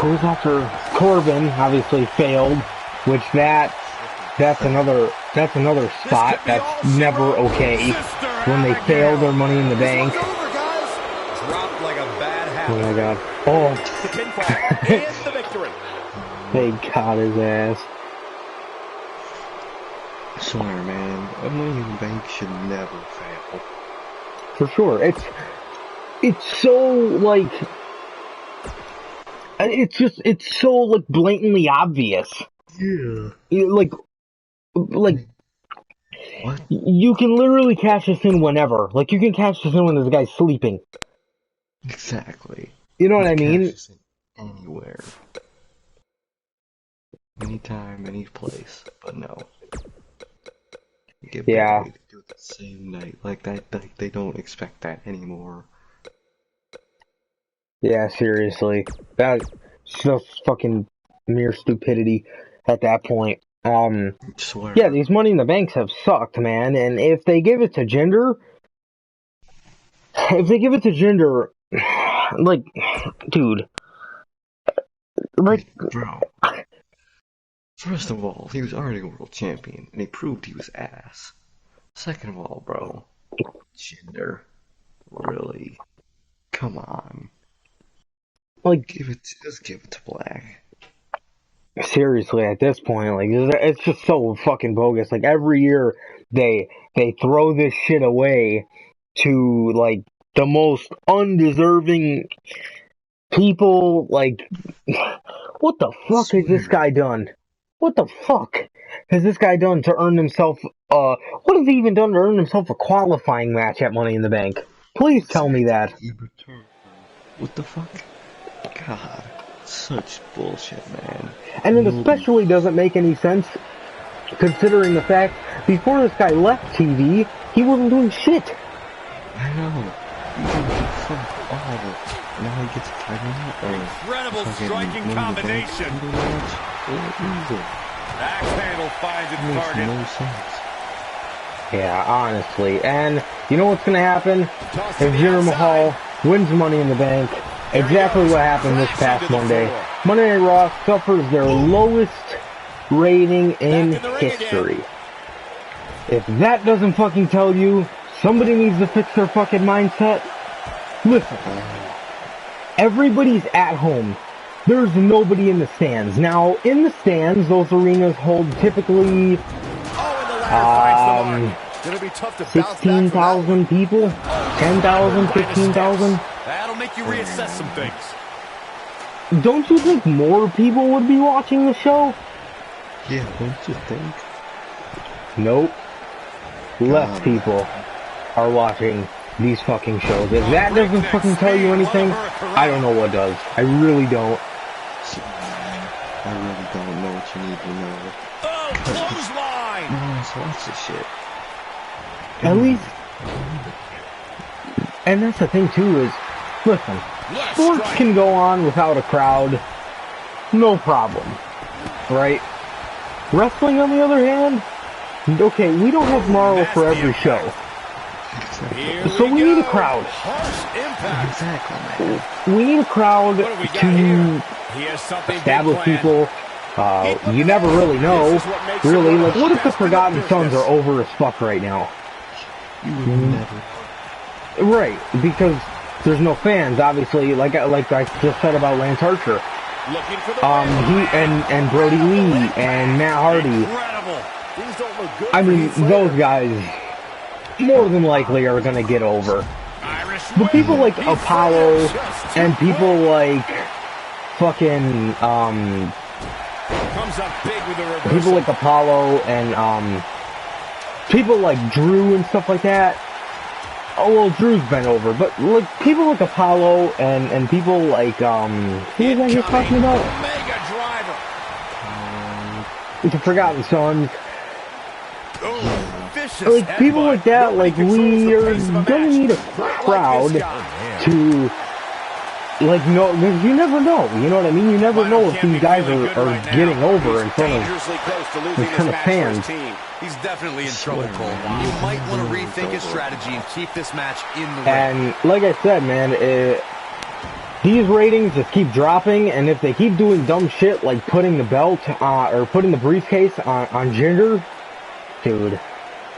who's after Corbin? Obviously failed, which that's another spot that's never okay when they fail their Money in the Bank. Oh my God! Oh, they got his ass. I swear, man, a Money in the Bank should never fail. For sure, it's so like it's so like blatantly obvious. Yeah. Like what? You can literally cash this in whenever. Like you can cash this in when this guy's sleeping. Exactly. You know what I mean? Cash this in anywhere, anytime, any place. But no. Yeah. They do it the same night. Like that. Like they don't expect that anymore. Yeah, seriously. That's just fucking mere stupidity at that point. I swear. Yeah, these Money in the Banks have sucked, man. And if they give it to Jinder, like, dude, like, bro. First of all, he was already a world champion, and he proved he was ass. Second of all, bro, Jinder, really, come on, like, just give it to Black. seriously, at this point, like, it's just so fucking bogus. Like, every year they throw this shit away to, like, the most undeserving people. Like, what the fuck has this guy done? What the fuck has this guy done to earn himself, what has he even done to earn himself a qualifying match at Money in the Bank? Please tell me that. What the fuck? God, such bullshit, man. And it especially doesn't make any sense, considering the fact, before this guy left TV, he wasn't doing shit. I know. He didn't fuck all. Now he gets a title match. Incredible striking combination. Axe handle finds its target. No sense. Yeah, honestly. And you know what's gonna happen? If Jinder Mahal wins Money in the Bank, exactly what happened this past Monday. Monday Night Raw suffers their lowest rating in history. If that doesn't fucking tell you, somebody needs to fix their fucking mindset. Listen, everybody's at home. There's nobody in the stands. Now, in the stands, those arenas hold typically 16,000 people, 10,000, 15,000. That'll make you reassess some things. Don't you think more people would be watching the show? Yeah, don't you think? Nope. Less people are watching these fucking shows. If that doesn't fucking tell you anything, I don't know what does. I really don't. I really don't know what you need to know. Oh, clothesline! No one wants to watch this shit. At least, and that's the thing too is, listen, sports can go on without a crowd, no problem, right? Wrestling, on the other hand, okay, we don't have Marvel for every show, so we need a crowd. Exactly. We need a crowd to establish people. You never really know. Really, like, what if the Forgotten Sons are over as fuck right now? You would never. Right, because there's no fans, obviously. Like I just said about Lance Archer. He and Brody Lee and Matt Hardy. I mean, those guys more than likely are gonna get over. But people like Apollo and people like fucking people like Apollo and people like Drew and stuff like that. Oh well, Drew's been over, but like people like Apollo and people like who was I just talking about? The Forgotten Sons. Like people like that, like we are gonna need a crowd to like know. You never know. You know what I mean? You never know if these guys are getting over in front of fans. He's definitely in trouble, Cole. You might want to rethink his strategy and keep this match in the ring. And like I said, man, these ratings just keep dropping, and if they keep doing dumb shit like putting the belt or putting the briefcase on Jinder, dude,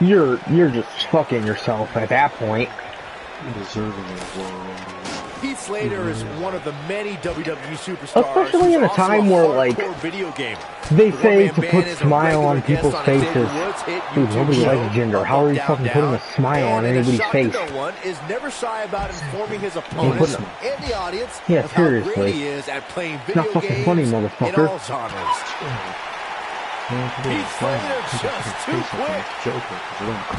you're just fucking yourself at that point. Deserving of Heath Slater is one of the many WWE superstars, especially in a time where, like, they say to put smile on people's faces. Dude, nobody likes Jinder. How are you fucking putting a smile on anybody's face? Is never shy about informing his opponents and the audience of how great he is at playing video games. Not fucking funny, motherfucker. Heath Slater just too quick.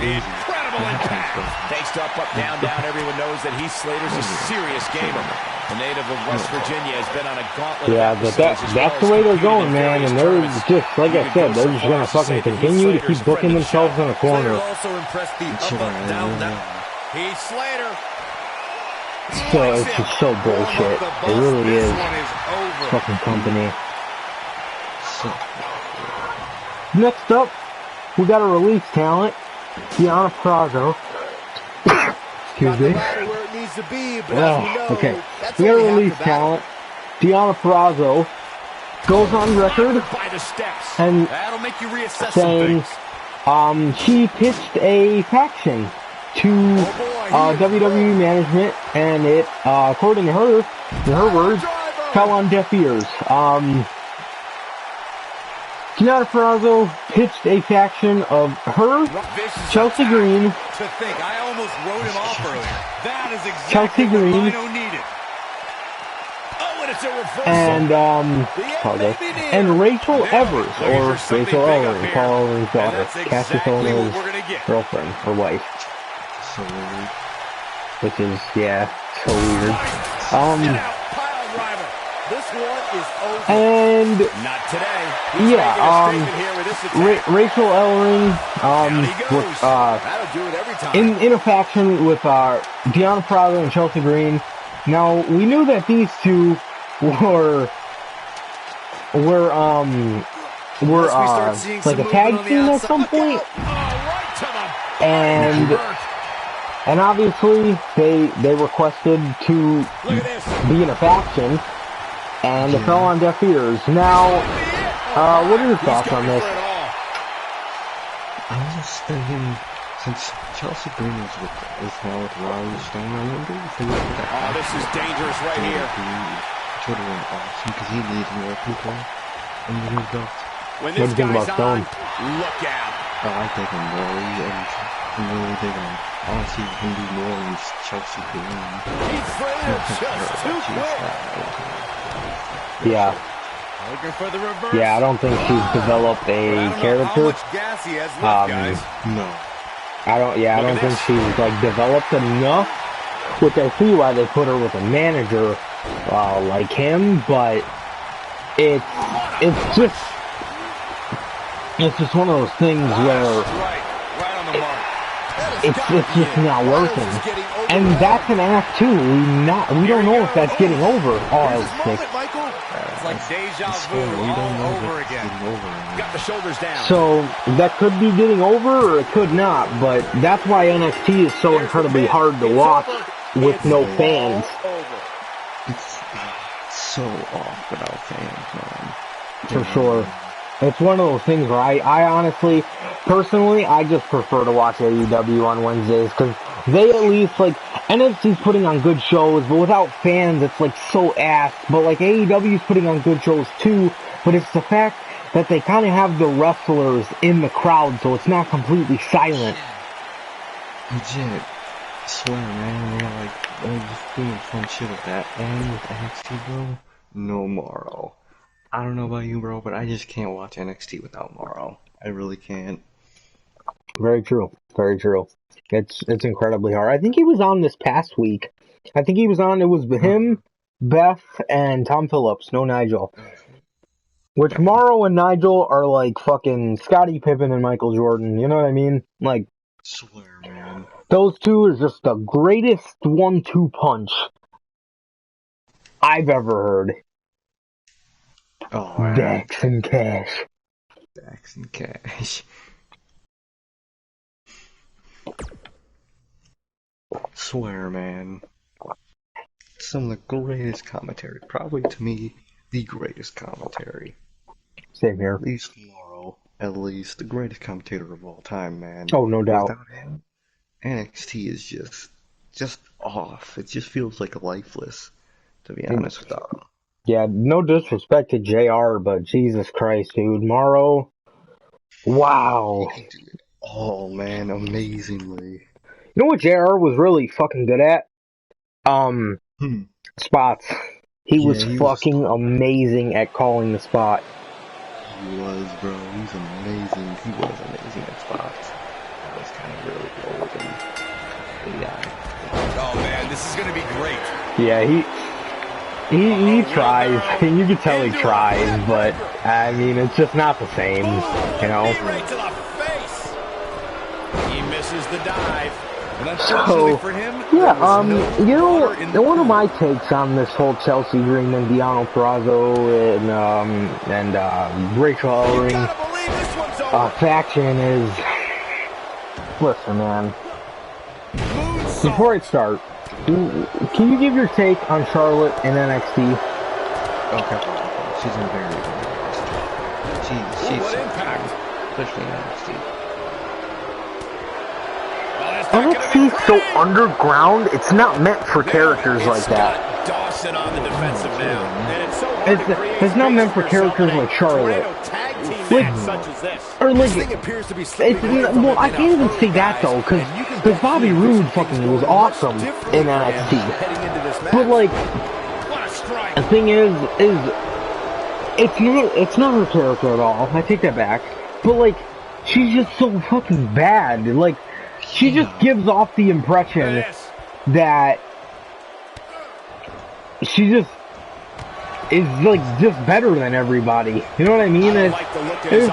Incredible impact. Thanks to up, down, everyone knows that Heath Slater's a serious gamer. The native of West Virginia has been on a gauntlet. Yeah, but that's the way they're going, man. And they're just, like I said, they're just gonna fucking continue to keep booking themselves in a corner. Also impressed the up, down. Heath Slater. So it's just so bullshit. It really is. Fucking company. Next up, we got a release talent, Deonna Purrazzo. Excuse me. Okay. We got a release talent, Deonna Purrazzo, goes on record and saying she pitched a faction to WWE management, and it, according to her, in her words, fell on deaf ears. Deonna Purrazzo pitched a faction of her, Chelsea Green. To think, I almost wrote him off earlier. That is exactly Chelsea Green. what Rhino needed. Oh, and it's a reversal. And Rachel Evers, or Rachel Ellering, Paul Ellering's daughter, Cassius Owens' girlfriend, or wife. So weird. Which is, yeah, so weird. This one is over. And not today. Rachel Ellering was in a faction with Deonna Purrazzo and Chelsea Green. Now we knew that these two were like a tag team at some point, and obviously they requested to be in a faction. And it fell on deaf ears. Now, what are your thoughts on this? I was just thinking, since Chelsea Green is now with Riley Stone, I wonder if they would have that. This is dangerous right here. Which would have been awesome, because he needs more people in the new belt. What do you think about Stone? Look out. I think him more, and I'm really digging him. I want to see if he can do more than Chelsea Green. He's just too quick. Yeah. Looking for the reverse. Yeah, I don't think she's developed a character. How much gas he has left, guys. No. I don't think she's like developed enough. Which I see why they put her with a manager like him, but it's just one of those things where it's just not working. And that's an act too. We don't know if that's getting over. Oh, it's sick. It's like deja vu all over again. Got the shoulders down. So that could be getting over, or it could not. But that's why NXT is so incredibly hard to watch with no fans. It's so off without fans, man. For sure. It's one of those things where I honestly, personally, I just prefer to watch AEW on Wednesdays, because they at least, like, NXT's putting on good shows, but without fans, it's, like, so ass. But, like, AEW's putting on good shows, too, but it's the fact that they kind of have the wrestlers in the crowd, so it's not completely silent. Legit. I swear, man, they're just doing fun shit with that, and with NXT, bro, no Morrow. I don't know about you, bro, but I just can't watch NXT without Morrow. I really can't. Very true. Very true. It's incredibly hard. I think he was on this past week. I think he was on, it was him, Beth, and Tom Phillips, no Nigel. Which Morrow and Nigel are like fucking Scottie Pippen and Michael Jordan, you know what I mean? Like, I swear, man. Those two is just the greatest 1-2 punch I've ever heard. Oh, man. Dax and Cash. Dax and Cash. Swear, man. Some of the greatest commentary. Probably, to me, the greatest commentary. Same here. At least Morrow. At least the greatest commentator of all time, man. Oh, no doubt. Without him, NXT is just off. It just feels like lifeless, to be honest with you. Yeah, no disrespect to JR, but Jesus Christ, dude. Morrow. Wow. He can do it all, man, amazingly. You know what JR was really fucking good at? Spots. He was fucking amazing at calling the spot. He was, bro. He's amazing. He was amazing at spots. That was kind of really old and AI. Oh man, this is gonna be great. Yeah, he tries. You can tell he tries, but I mean, it's just not the same, you know. Right to the face. He misses the dive. So, yeah, you know, one of my takes on this whole Chelsea Green and Deonna Purrazzo and Rachel Ellering faction is, listen, man. Before I start, can you give your take on Charlotte and NXT? Okay, she's in very good. She's what impact? Especially in NXT. NXT's so underground, it's not meant for characters like that. Dawson on the defensive now. And It's not meant for characters like Charlotte. like, or like, well, I can't even say that though, because Bobby Roode fucking was awesome in NXT. But like, the thing is it's not her character at all. I take that back. But like, she's just so fucking bad. Like, she just gives off the impression that she just is like just better than everybody. You know what I mean? It's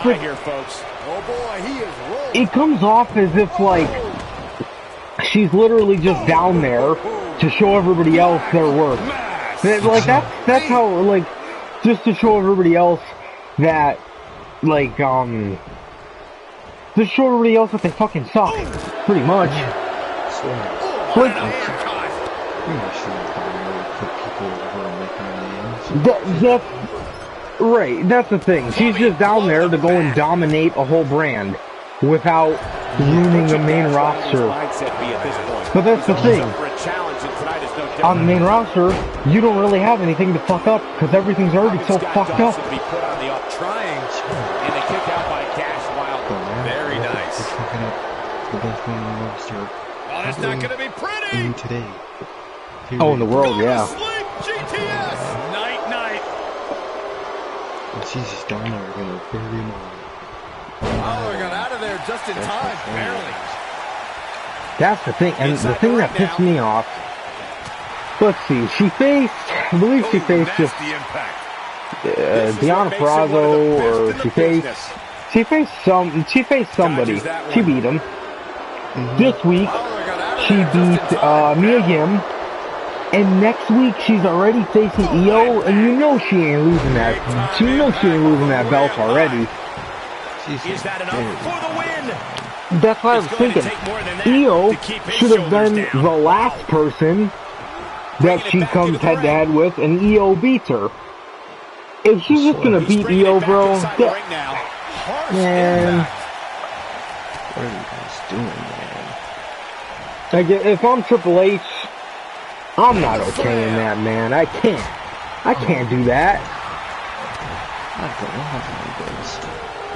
like, here, folks. Oh boy, he is rolling. It comes off as if like she's literally just down there to show everybody else their worth. Like that's how, like, just to show everybody else that, like, just show everybody else that they fucking suck, pretty much. Like, that's right. That's the thing. She's just down there to go and dominate a whole brand without ruining the main roster. But that's the thing. On the main roster, you don't really have anything to fuck up because everything's already so fucked up. Very nice. Oh, it's not going to be pretty. Today. Oh, in the world, yeah. GTS. Night. And she's just down there gonna bury him on. Oh, we got out of there just in time, barely. That's the thing, and the thing that pissed me off. Let's see, I believe she faced just Deonna Purrazzo, or she faced somebody. She beat him. This week, she beat Mia Yim, and next week she's already facing Io, and you know she ain't losing that. She knows she ain't losing that belt already. Is that enough for the win? That's what I was thinking. Io should have been the last person that she comes head-to-head with, and Io beats her. If she's just gonna beat Io, bro, man. What are you guys doing, man? Like, if I'm Triple H, I'm not okay in that, man. I can't do that. I don't know how to do this.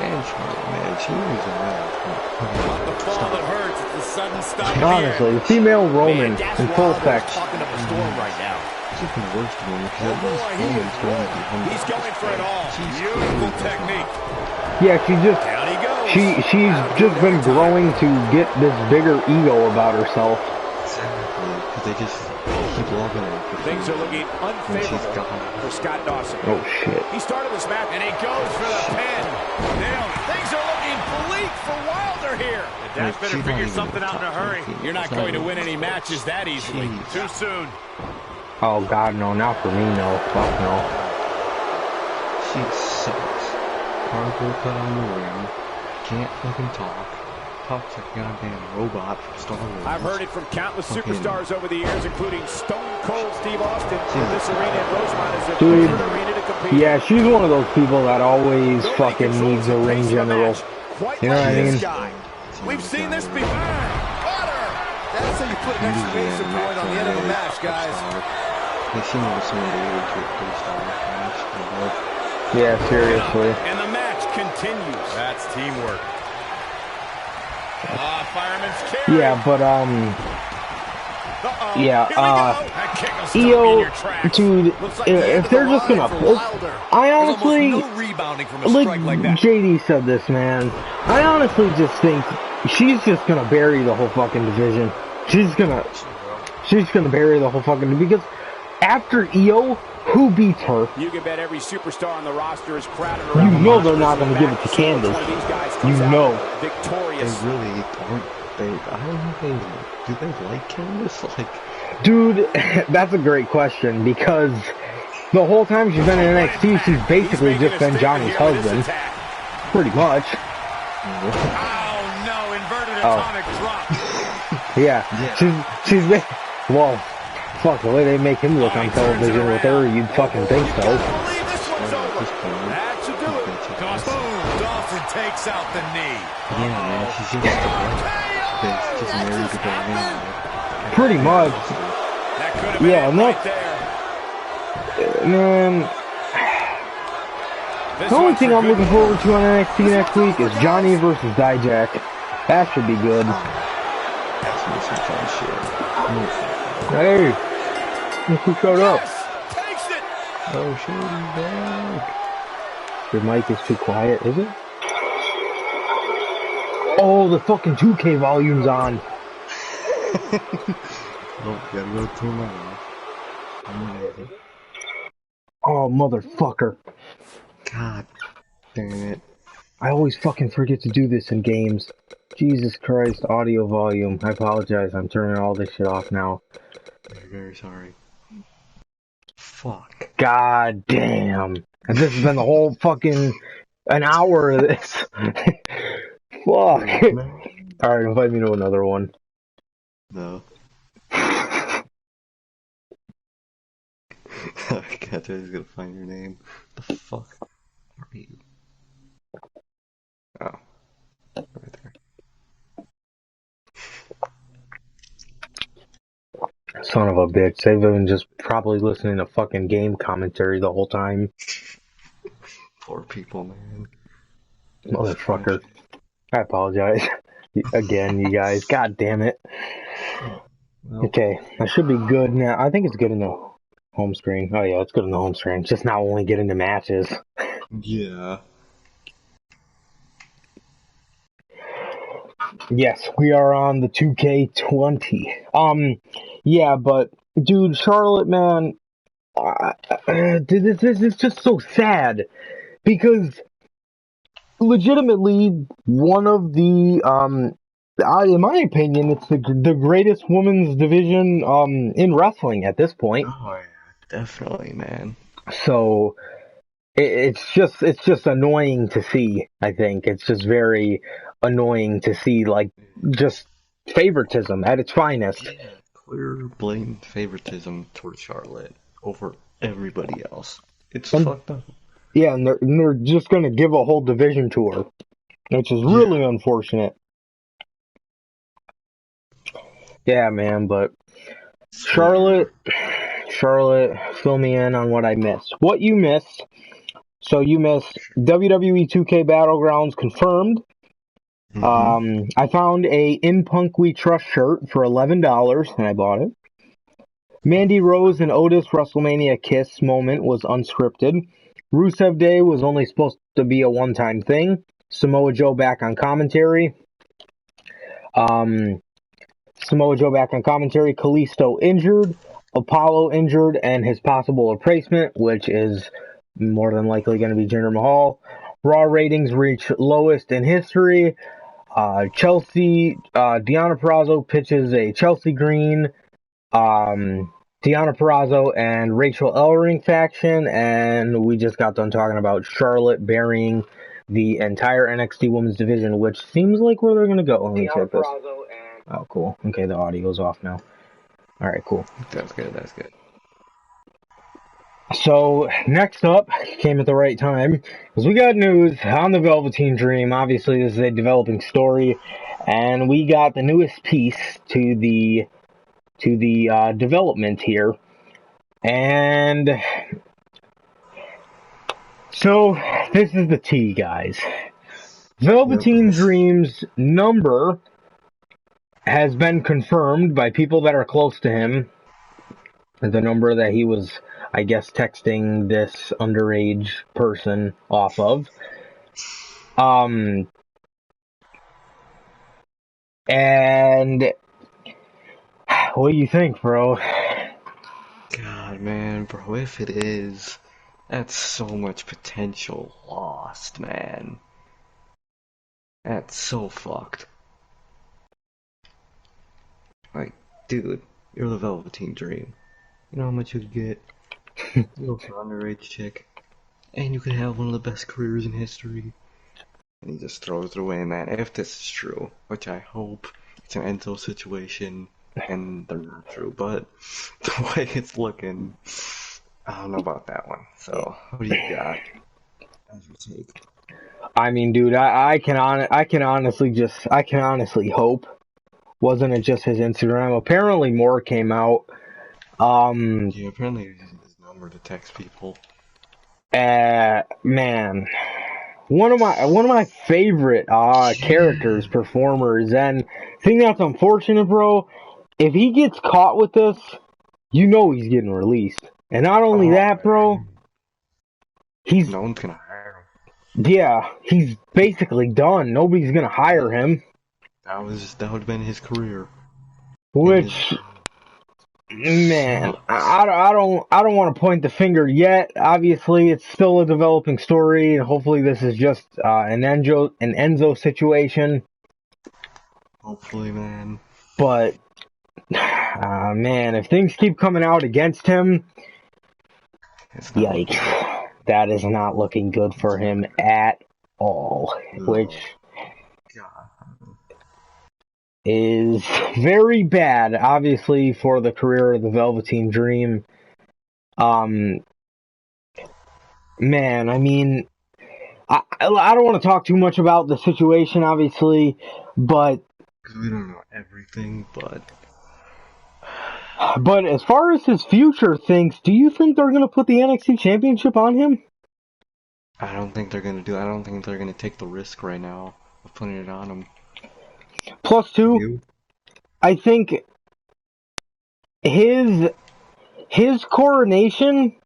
And Charlotte, man, she was The fall that hurts, it's the sudden stop. Honestly, the female Roman in full effect. Talking up a storm right now. It's just the worst one because at least Roman's going to be hungry. He's going for it all. Beautiful technique. Yeah, Down he goes. she's just been growing to get this bigger ego about herself. Exactly, because they just keep loving her. Things are looking unfavorable for Scott Dawson. Oh shit. He started this match and he goes for the pin. Things are looking bleak for Wilder here. Dax better figure something out in a hurry. You're not going to win any matches that easily. Too soon. Oh god, no, not for me, no. Fuck no. She sucks. Cardboard cut on the ring. Can't fucking talk. Talks like a goddamn robot from Star Wars. I've heard it from countless superstars over the years, including Stone Cold Steve Austin. This arena at Rosemont is a good arena to compete. Yeah, she's one of those people that always fucking needs a ring general. You know what I mean? We've seen this before. That's how you put an exclamation point on the end of a match, guys. They seem to be someone related to a freestyle match. Yeah, seriously. And the match continues. That's teamwork. Fireman's carry. Yeah, but Io, dude, if they're just gonna, I honestly, like JD said this, man, I honestly just think she's just gonna bury the whole fucking division. She's gonna bury the whole fucking, because after Io, who beats her? You can bet every superstar on the roster is crowded around. You know they're not gonna give it to Candace. You know. Victorious. They really aren't. I don't know if they, do they like Candace? Like, dude, that's a great question, because the whole time she's been in NXT, she's basically just been Johnny's husband. Pretty much. Oh no, inverted atomic drop. Yeah, she's been, well, fuck, the way they make him look on television with her, you'd fucking think so. That should do it. Dawson takes out the knee. Yeah, man, she's just married to the ring. Pretty much. Yeah, and that, man, The only thing I'm looking forward to on NXT next week is Johnny versus Dijak. That should be good. That's gonna be some fun shit. Hey, look who showed up. Oh shit, he's back. Your mic is too quiet, is it? Oh, the fucking 2K volume's on. Oh, gotta go turn that off. Oh, motherfucker. God damn it. I always fucking forget to do this in games. Jesus Christ, audio volume. I apologize, I'm turning all this shit off now. I'm very sorry. Fuck. God damn. And this has been the whole fucking an hour of this. Fuck. Alright, invite me to another one. No. I can't tell he's gonna find your name. The fuck are you? Oh. Right there. Son of a bitch. They've been just probably listening to fucking game commentary the whole time. Poor people, man. Motherfucker. I apologize. Again, you guys. God damn it. Well, Okay, I should be good now. I think it's good in the home screen. Oh yeah, it's good in the home screen. Just now only get into matches. yeah. Yes, we are on the 2K20. Yeah, but dude, Charlotte, man, this is just so sad because legitimately one of the in my opinion, it's the greatest women's division in wrestling at this point. Oh yeah, definitely, man. So it's just annoying to see. I think it's just very annoying to see, like, just favoritism at its finest. Yeah, clear, blatant favoritism towards Charlotte over everybody else. It's fucked up. Yeah, and they're just gonna give a whole division to her, which is really unfortunate. Yeah, man, but Charlotte, fill me in on what I missed. What you missed. So you missed WWE 2K Battlegrounds confirmed. I found a In Punk We Trust shirt for $11 and I bought it. Mandy Rose and Otis WrestleMania Kiss moment was unscripted. Rusev Day was only supposed to be a one-time thing. Samoa Joe back on commentary. Kalisto injured. Apollo injured and his possible replacement, which is more than likely going to be Jinder Mahal. Raw ratings reach lowest in history. Chelsea, Deonna Purrazzo pitches a Chelsea Green, Deonna Purrazzo and Rachel Ellering faction, and we just got done talking about Charlotte burying the entire NXT Women's Division, which seems like where they're going to go. Let me check this. Oh, cool. Okay, the audio's off now. Alright, cool. That's good, that's good. So, next up, came at the right time, because we got news on the Velveteen Dream. Obviously, this is a developing story, and we got the newest piece to the development here. And so, this is the tea, guys. Velveteen Dream's number has been confirmed by people that are close to him. The number that he was, I guess, texting this underage person off of. And what do you think, bro? God, man, bro, if it is, that's so much potential lost, man. That's so fucked. Like, dude, you're the Velveteen Dream. You know how much you'd get? You go for an underage chick, and you could have one of the best careers in history. And he just throws it away, man. If this is true, which I hope it's an Enzo situation, and they're not true, but the way it's looking, I don't know about that one. So, what do you got as your take? I mean, dude, I can honestly hope. Wasn't it just his Instagram? Apparently more came out. Yeah, apparently he uses his number to text people. Man, one of my favorite characters, performers, and thing that's unfortunate, bro. If he gets caught with this, you know he's getting released. And not only that, bro, no one's gonna hire he's basically done. Nobody's gonna hire him. That would have been his career. Which, man, I don't want to point the finger yet. Obviously, it's still a developing story, and hopefully, this is just an Enzo situation. Hopefully, man. But, man, if things keep coming out against him, yikes, that is not looking good for him at all. Which is very bad, obviously, for the career of the Velveteen Dream. Man, I mean, I don't want to talk too much about the situation, obviously, but we don't know everything, but as far as his future things, do you think they're going to put the NXT Championship on him? I don't think they're going to I don't think they're going to take the risk right now of putting it on him. Plus two, I think his coronation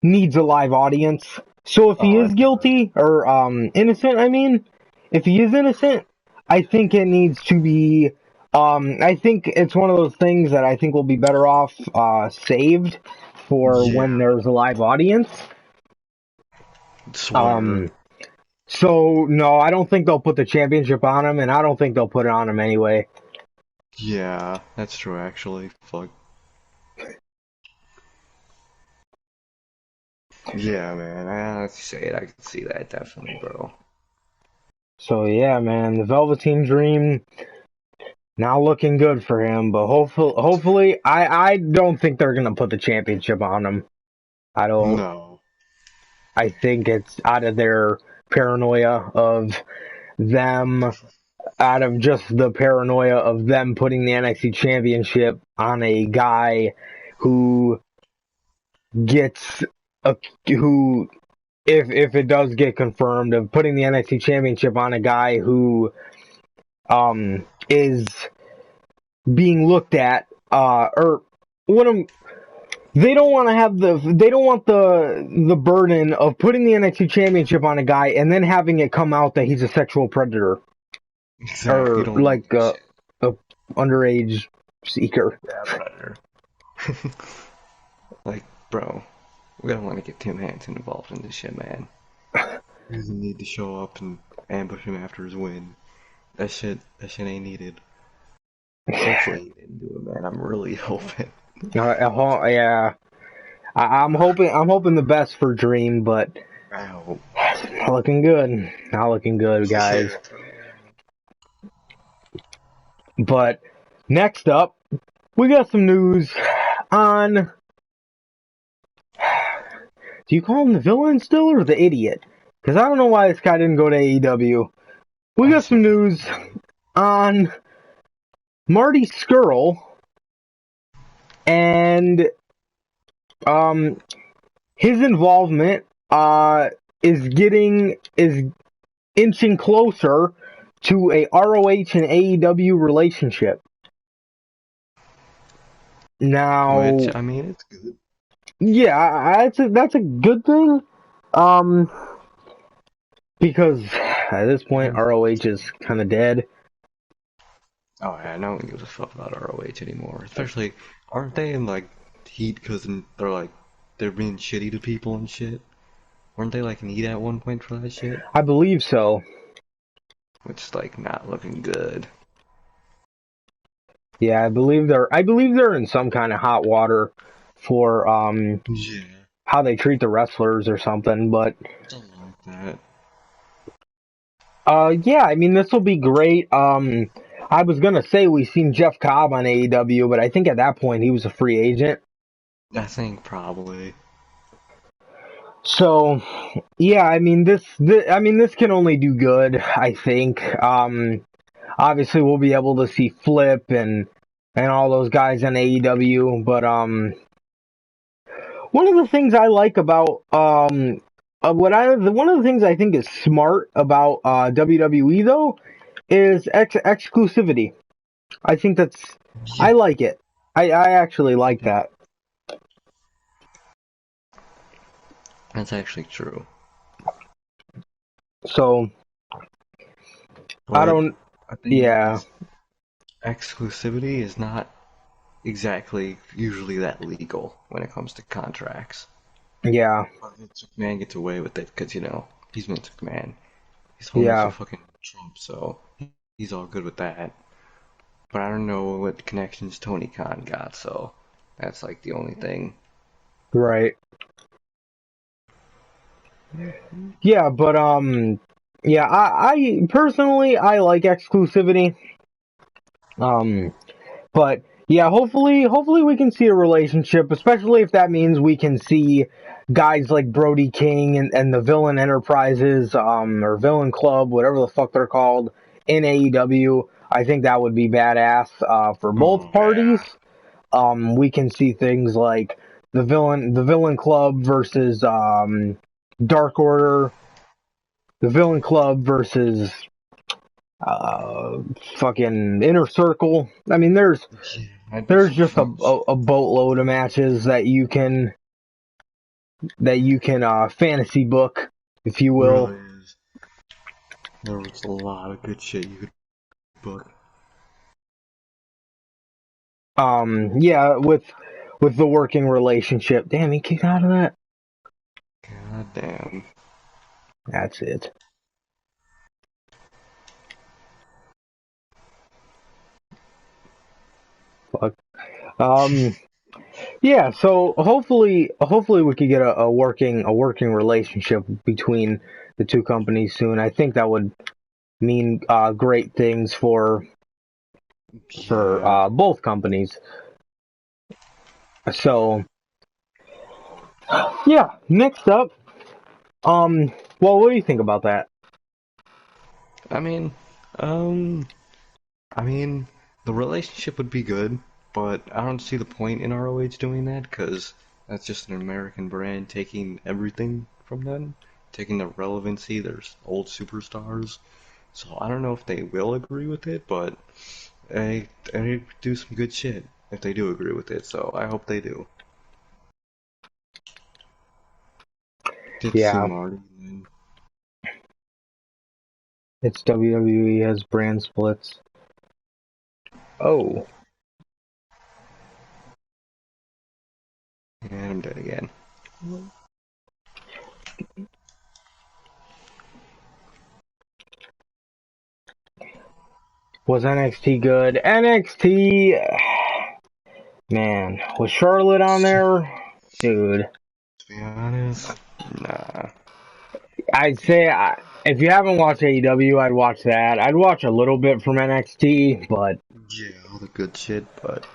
needs a live audience. So if he is guilty, or innocent, I mean, if he is innocent, I think it needs to be, I think it's one of those things that I think will be better off saved for when there's a live audience. So, no, I don't think they'll put the championship on him, and I don't think they'll put it on him anyway. Yeah, that's true, actually. Fuck. Yeah, man, I have to say it. I can see that, definitely, bro. So, yeah, man, the Velveteen Dream, not looking good for him, but hopefully, I don't think they're going to put the championship on him. I don't. No. I think it's out of their paranoia of them, out of just the paranoia of them putting the NXT Championship on a guy who gets who, if it does get confirmed, of putting the NXT Championship on a guy who is being looked at or what I'm. They don't want the burden of putting the NXT Championship on a guy and then having it come out that he's a sexual predator. Exactly. Or like a underage seeker. Yeah, predator. Like, bro, we don't want to get Tim Hansen involved in this shit, man. He doesn't need to show up and ambush him after his win. That shit ain't needed. Hopefully he didn't do it, man. I'm really hoping. Yeah, I'm hoping the best for Dream, but I hope. Not looking good, guys. But next up, we got some news on. Do you call him the villain still or the idiot? Because I don't know why this guy didn't go to AEW. We got some news on Marty Scurll and his involvement is inching closer to a ROH and AEW relationship. Now, which, I mean, it's good. Yeah, that's a good thing. Because at this point ROH is kind of dead. Oh yeah, no one gives a fuck about ROH anymore. Especially, aren't they in like heat because they're being shitty to people and shit? Weren't they like in heat at one point for that shit? I believe so. Which is like not looking good. Yeah, I believe they're in some kind of hot water for how they treat the wrestlers or something, but something like that. Yeah, I mean this will be great. I was gonna say we've seen Jeff Cobb on AEW, but I think at that point he was a free agent. I think probably. So, yeah, I mean this can only do good, I think. Obviously we'll be able to see Flip and all those guys on AEW, but one of the things I like about one of the things I think is smart about WWE though is exclusivity. I think I like it. I actually like that. That's actually true. So But I don't. I think Yeah. exclusivity is not exactly usually that legal when it comes to contracts. Yeah. But Vince McMahon gets away with it because, he's Vince McMahon. He's homies Yeah. with fucking Trump, so he's all good with that. But I don't know what connections Tony Khan got, so that's like the only thing. Right. Yeah, but yeah, I personally I like exclusivity. But yeah, hopefully we can see a relationship, especially if that means we can see guys like Brody King and the Villain Enterprises, or Villain Club, whatever the fuck they're called, in AEW. I think that would be badass, for both Oh, parties. yeah. We can see things like the Villain Club versus, Dark Order, the Villain Club versus, fucking Inner Circle. I mean, Yeah, that'd be there's some just fun shit. a boatload of matches that you can fantasy book, if you will. Really is. There was a lot of good shit you could book. Yeah, with the working relationship. Damn, he kicked out of that. God damn. That's it. Fuck. Um, yeah. So hopefully we could get a working relationship between the two companies soon. I think that would mean great things for Yeah. both companies. So yeah. Next up, well, what do you think about that? I mean, um, I mean, the relationship would be good, but I don't see the point in ROH doing that because that's just an American brand taking everything from them, taking the relevancy. There's old superstars, so I don't know if they will agree with it, but they do some good shit if they do agree with it. So I hope they do. Get to see Yeah, Marty. it's WWE has brand splits. Oh, And I'm dead again. was NXT good? NXT, man, was Charlotte on there? Dude, To be honest, nah. I'd say if you haven't watched AEW, I'd watch that. I'd watch a little bit from NXT, but Yeah, all the good shit, but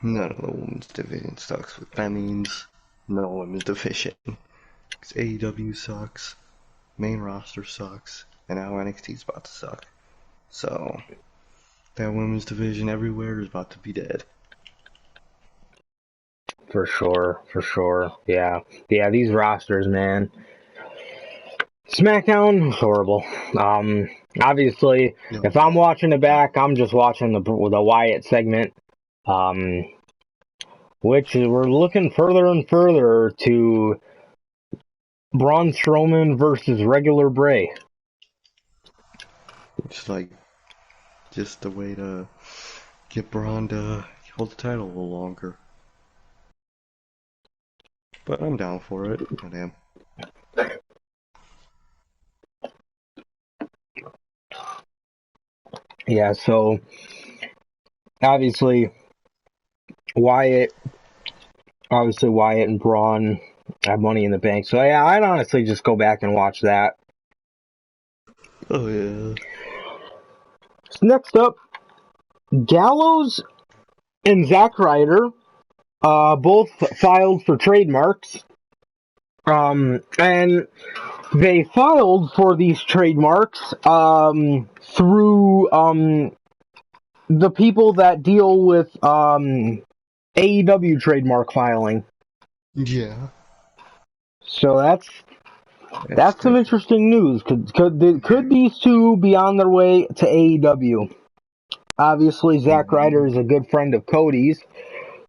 none of the women's division sucks. That means no women's division. Because AEW sucks, main roster sucks, and now NXT's about to suck. So, that women's division everywhere is about to be dead. for sure, yeah, yeah. These rosters, man. SmackDown was horrible. Obviously, No, if I'm watching it no. back, I'm just watching the Wyatt segment. Um, which we're looking further and further to Braun Strowman versus regular Bray. It's like just a way to get Braun to hold the title a little longer. But I'm down for it. Oh, damn. Yeah, so obviously Wyatt, Wyatt and Braun have Money in the Bank. So yeah, I'd honestly just go back and watch that. Oh, yeah. So next up, Gallows and Zack Ryder, both filed for trademarks. And they filed for these trademarks through the people that deal with AEW trademark filing. Yeah. So That's some interesting news. Could these two be on their way to AEW? Obviously, Zack Ryder is a good friend of Cody's,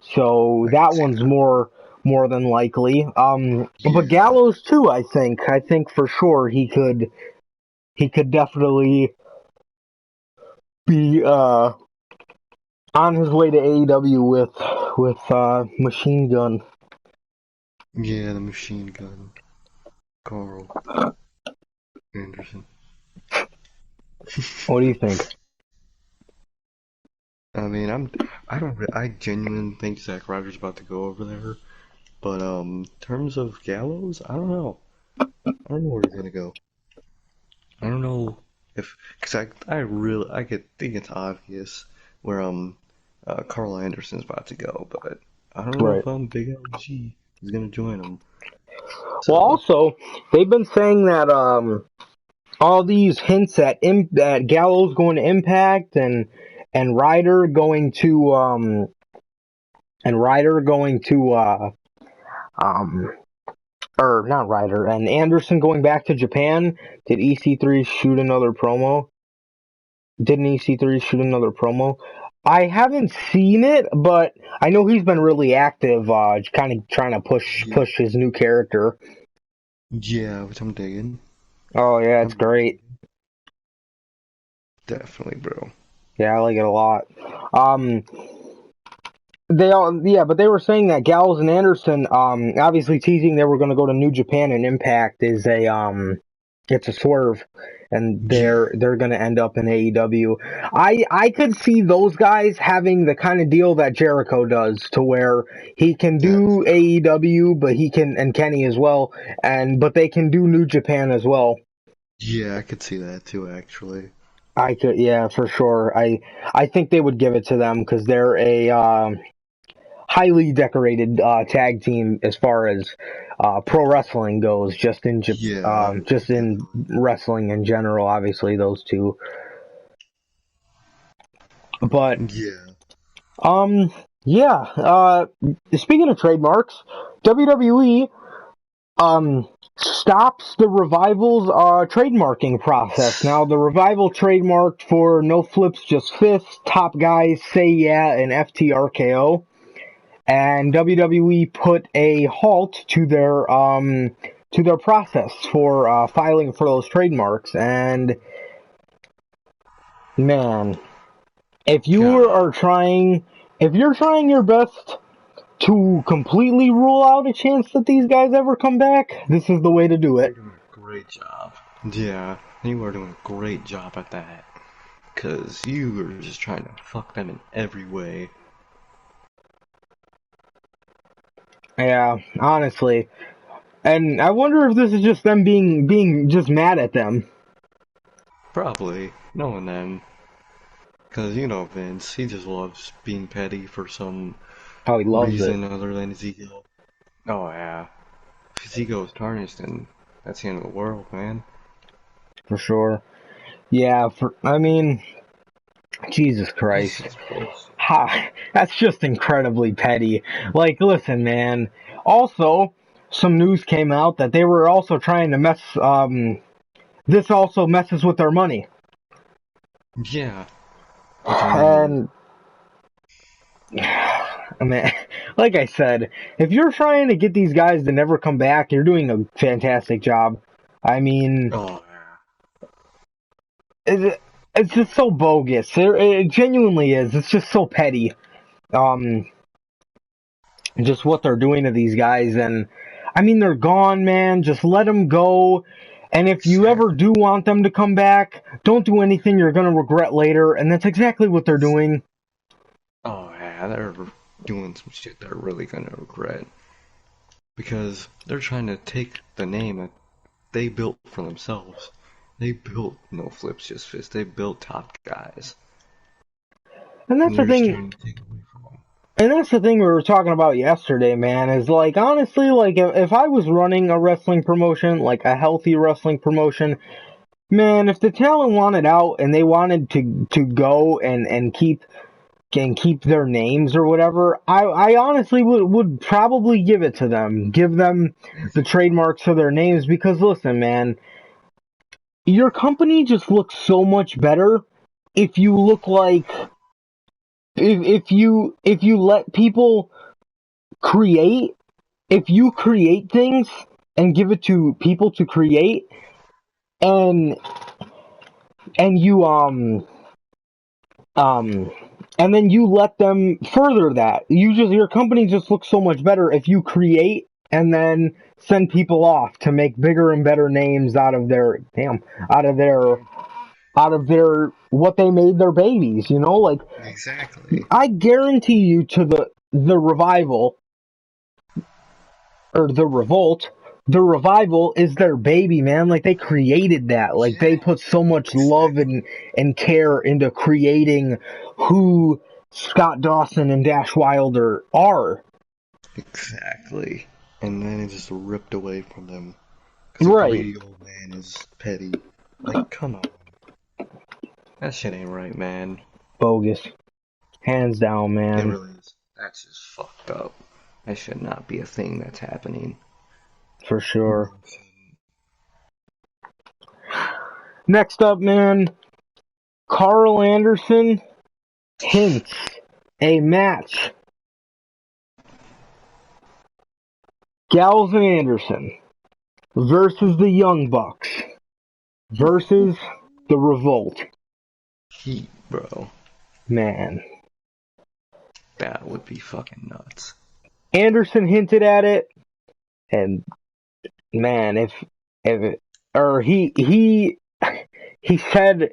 so that one's more than likely. But Gallows too, I think. I think for sure he could definitely be on his way to AEW with Machine Gun. Yeah, the Machine Gun. Carl Anderson. What do you think? I mean, I genuinely think Zack Ryder's about to go over there. But in terms of Gallows, I don't know. I don't know where he's gonna go. I don't know because I think it's obvious where Carl Anderson's about to go, but I don't know if Big LG is gonna join him. So, well, also they've been saying that all these hints at Gallows going to Impact and Ryder going to or not Ryder and Anderson going back to Japan. Did EC3 shoot another promo? Didn't EC3 shoot another promo? I haven't seen it, but I know he's been really active, kind of trying to push his new character. Yeah, which I'm digging. Oh yeah, it's great. Definitely, bro. Yeah, I like it a lot. But they were saying that Gallows and Anderson, obviously teasing they were going to go to New Japan and Impact is it's a swerve, and they're going to end up in AEW. I could see those guys having the kind of deal that Jericho does, to where he can do AEW, but he can, and Kenny as well, but they can do New Japan as well. Yeah, I could see that too, actually. I could, yeah, for sure. I think they would give it to them because they're a highly decorated tag team as far as pro wrestling goes. Just in wrestling in general, obviously those two. But speaking of trademarks, WWE stops the Revival's trademarking process. Now, the Revival trademarked for No Flips, Just Fists, Top Guys, Say Yeah, and FTRKO. And WWE put a halt to their process for filing for those trademarks. And man, if you're trying your best to completely rule out a chance that these guys ever come back, this is the way to do it. You're doing a great job. Yeah, you are doing a great job at that. Because you are just trying to fuck them in every way. Yeah, honestly. And I wonder if this is just them being just mad at them. Probably. Knowing them. Because, you know, Vince, he just loves being petty for some reason other than his ego. Oh, yeah. If his ego is tarnished, then that's the end of the world, man. For sure. Yeah, I mean, Jesus Christ. That's just incredibly petty. Like, listen, man. Also, some news came out that they were also trying to mess, this also messes with their money. Yeah. And, I mean, like I said, if you're trying to get these guys to never come back, you're doing a fantastic job. I mean, it's just so bogus. It genuinely is. It's just so petty. Just what they're doing to these guys, and I mean, they're gone, man. Just let them go. And if you ever do want them to come back, don't do anything you're gonna regret later. And that's exactly what they're doing. Oh yeah, they're doing some shit they're really gonna regret. Because they're trying to take the name that they built for themselves. They built No Flips, Just Fists. They built Top Guys. And that's the thing. And that's the thing we were talking about yesterday, man, is like, honestly, like, if I was running a wrestling promotion, like a healthy wrestling promotion, man, if the talent wanted out and they wanted to go and keep and keep their names or whatever, I honestly would probably give it to them. Give them the trademarks for their names because listen, man, your company just looks so much better if you look like if you let people create, if you create things and give it to people to create and you and then you let them further that. Your company just looks so much better if you create and then send people off to make bigger and better names out of their what they made their babies, you know? Like Exactly. I guarantee you to the revival or the revolt, the revival is their baby, man. Like they created that. Like they put so much love and care into creating who Scott Dawson and Dash Wilder are. Exactly. And then it just ripped away from them. Because a Right. greedy old man is petty. Like, come on. That shit ain't right, man. Bogus. Hands down, It man. really is. That's just fucked up. That should not be a thing that's happening. For sure. Next up, man. Carl Anderson hints a match. Gallows and Anderson versus the Young Bucks versus the Revolt. Heat, bro. Man. That would be fucking nuts. Anderson hinted at it, and man, he said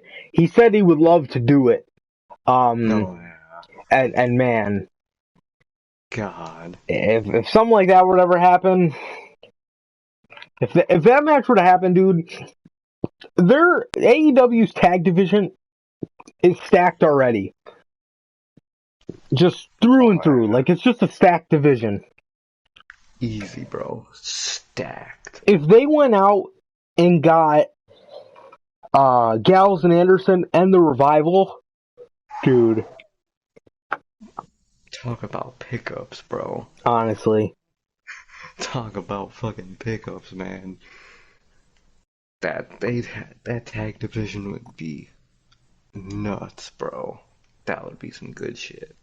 he would love to do it. No. And man, God. if something like that would ever happen, if that match were to happen, dude, their AEW's tag division is stacked already. Just through and through. Like, it's just a stacked division. Easy, bro. Stacked. If they went out and got Gallows and Anderson and the Revival, dude. Talk about pickups, bro. Honestly. Talk about fucking pickups, man. That tag division would be nuts, bro. That would be some good shit.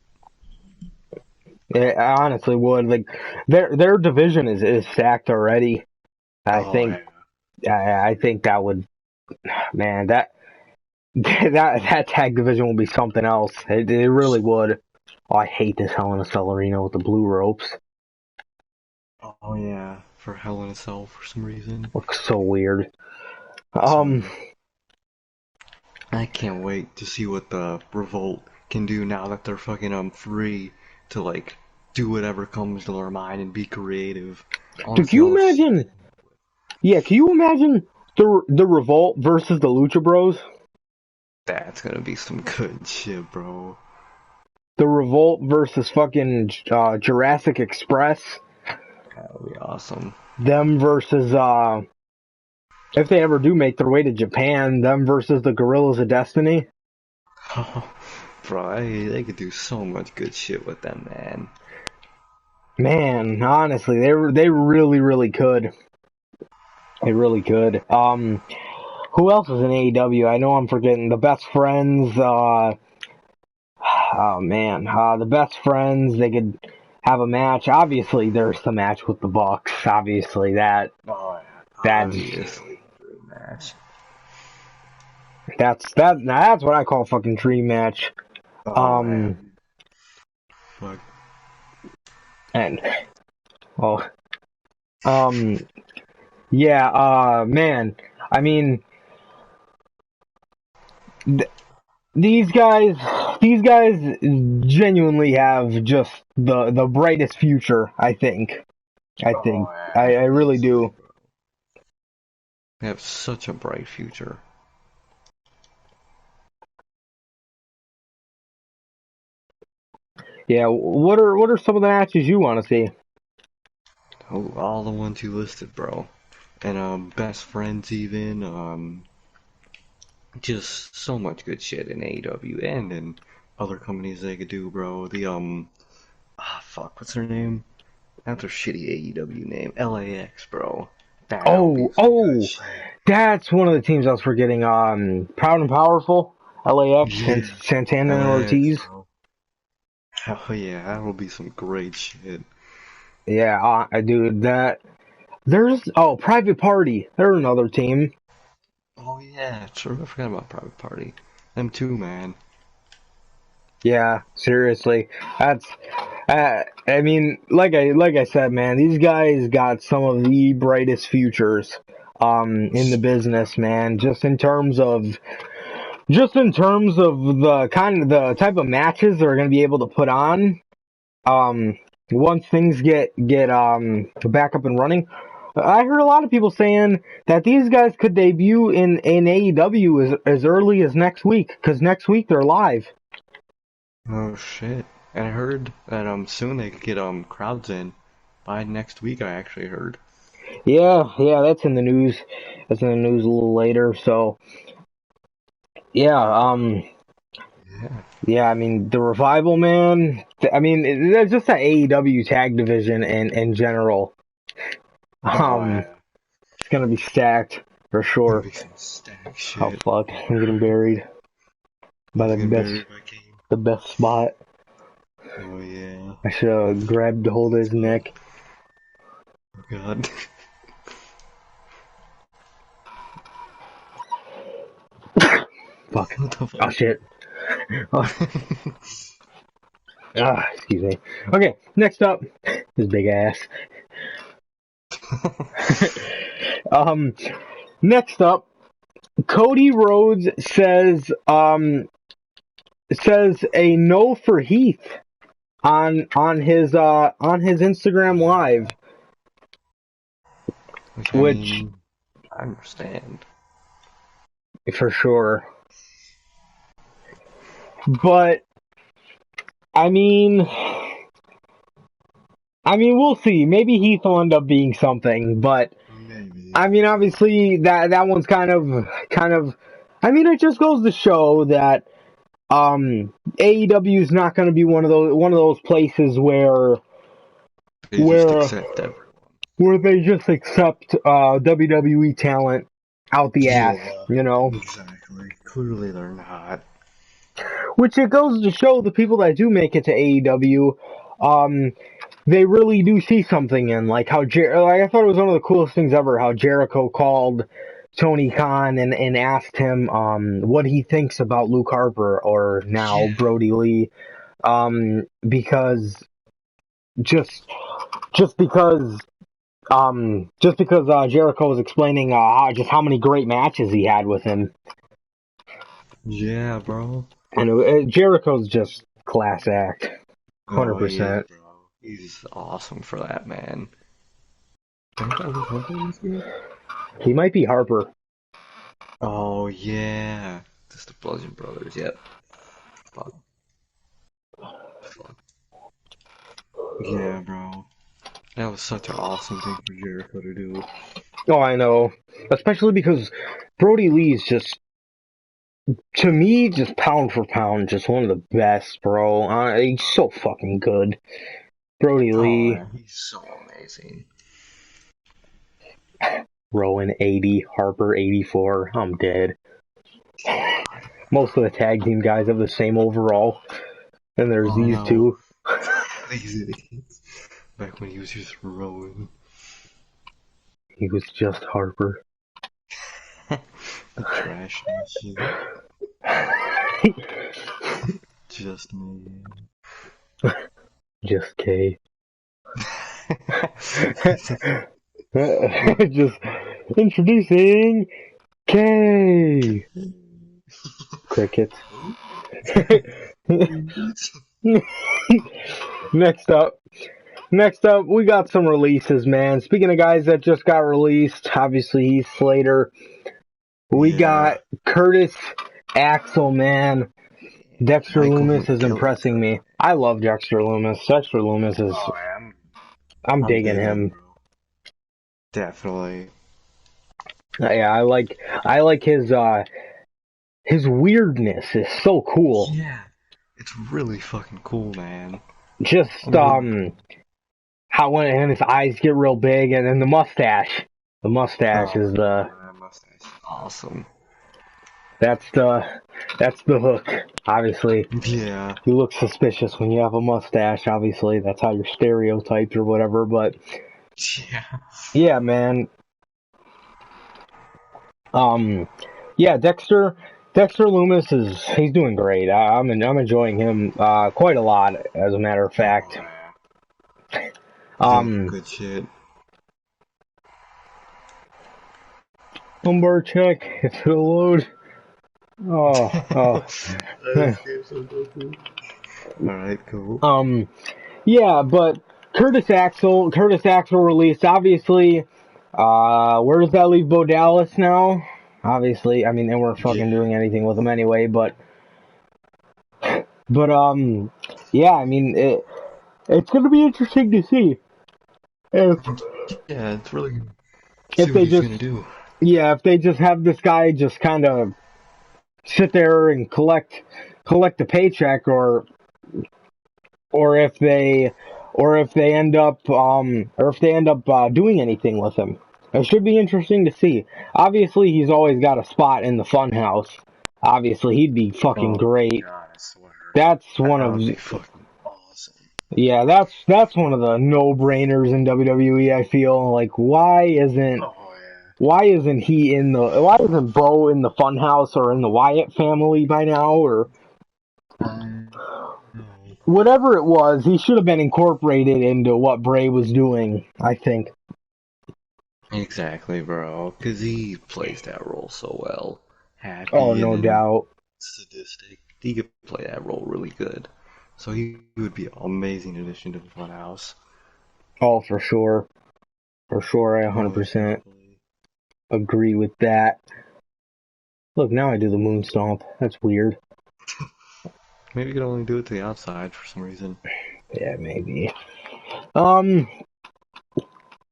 It honestly would. Like their division is stacked already. I think that would, man, that tag division will be something else. It really would. Oh, I hate this Hell in a Cell arena with the blue ropes. Oh yeah, for Hell in a Cell for some reason. Looks so weird. I can't wait to see what the Revolt can do now that they're fucking free to like do whatever comes to their mind and be creative. Honestly, can you imagine? Yeah, can you imagine the Revolt versus the Lucha Bros? That's gonna be some good shit, bro. The Revolt versus fucking Jurassic Express. That would be awesome. Them versus if they ever do make their way to Japan, them versus the Gorillas of Destiny. Bro, they could do so much good shit with them, man. Man, honestly, they really, really could. They really could. Who else is in AEW? I know I'm forgetting. The Best Friends. Oh man, the Best Friends. They could have a match. Obviously, there's the match with the Bucks. Obviously, that's match. That's what I call a fucking dream match. Fuck. And yeah, man. I mean, these guys genuinely have just the brightest future. I think. I really do. They have such a bright future. Yeah, what are some of the matches you want to see? Oh, all the ones you listed, bro. And Best Friends even, just so much good shit in AEW and in other companies they could do, bro. Fuck, what's their name? That's their shitty AEW name. LAX, bro. That would be some good shit. That's one of the teams I was forgetting. Proud and Powerful, LAX, Yeah. Santana and LAX, Ortiz. bro. Hell yeah, that will be some great shit. Yeah, dude, Private Party. They're another team. Oh yeah, true. I forgot about Private Party. Them too, man. Yeah, seriously. That's I mean, like I said, man, these guys got some of the brightest futures in the business, man. Just in terms of the type of matches they're going to be able to put on once things get back up and running. I heard a lot of people saying that these guys could debut in AEW as early as next week, because next week they're live. Oh shit. And I heard that soon they could get crowds in by next week, I actually heard. Yeah, that's in the news. That's in the news a little later. So, yeah, Yeah. I mean, the Revival, man. I mean, that's just that AEW tag division in general. Oh yeah. It's gonna be stacked for Gonna sure. be some stack Oh shit. fuck, I'm getting buried by He's getting buried by Kane. the best spot. Oh yeah. I should have grabbed hold of his neck. Oh god. Fuck. What the fuck? Oh shit. Oh. Excuse me. Okay, next up, his big ass. Next up, Cody Rhodes says a no for Heath on his Instagram live, which I understand. for sure. But I mean, we'll see. Maybe Heath will end up being something, but Maybe. I mean, obviously that one's kind of. I mean, it just goes to show that AEW is not going to be one of those places where they just accept WWE talent out the ass, you know. Exactly. Clearly they're not. Which it goes to show the people that do make it to AEW, they really do see something in, like how I thought it was one of the coolest things ever how Jericho called Tony Khan and asked him what he thinks about Luke Harper or now Brody Lee, because just because Jericho was explaining just how many great matches he had with him. Yeah, bro. And Jericho's just class act, 100%. Oh, yeah, bro. He's awesome for that, man. He might be Harper. Oh yeah, just the Bludgeon Brothers. Yep. Fuck. Yeah, bro. That was such an awesome thing for Jericho to do. Oh, I know. Especially because Brody Lee's just, to me, just pound for pound, just one of the best, bro. He's so fucking good. Brody Lee. Oh, he's so amazing. Rowan 80, Harper 84. I'm dead. Most of the tag team guys have the same overall. And there's these two. These idiots. Back when he was just Rowan. He was just Harper. The trash machine. Just me. Just K. Just introducing K. Crickets. Next up, we got some releases, man. Speaking of guys that just got released, obviously Heath Slater. We got Curtis Axel, man. Dexter Lumis is impressing me. I love Dexter Lumis. Dexter Lumis is... I'm digging him. Definitely. Yeah, I like his weirdness is so cool. Yeah. It's really fucking cool, man. Just how when his eyes get real big, and then the mustache. The mustache is the mustache is awesome. that's the hook. Obviously, Yeah. you look suspicious when you have a mustache. Obviously, that's how you're stereotyped or whatever. But yeah, man. Yeah, Dexter Loomis he's doing great. I'm enjoying him quite a lot, as a matter of fact. Good shit. Lumbar check. It's gonna load. Oh. Alright, cool. Yeah, but Curtis Axel released, obviously. Where does that leave Bo Dallas now? Obviously, I mean, they weren't fucking doing anything with him anyway, but yeah, I mean, it's gonna be interesting to see it's really if they just gonna do. Yeah, if they just have this guy just kind of sit there and collect the paycheck, or if they end up doing anything with him. It should be interesting to see. Obviously, he's always got a spot in the Funhouse. Obviously, he'd be fucking great. God, I swear. That's one of the fucking awesome. Yeah, that's one of the no-brainers in WWE. I feel like why isn't he in the why isn't Bo in the Funhouse or in the Wyatt family by now, or whatever it was? He should have been incorporated into what Bray was doing, I think. Exactly, bro. Because he plays that role so well. Happy. Oh, no doubt. Sadistic. He could play that role really good. So he would be an amazing addition to the Funhouse. Oh, for sure. For sure, I 100% agree with that. Look, now I do the moon stomp. That's weird. Maybe you could only do it to the outside for some reason. Yeah, maybe.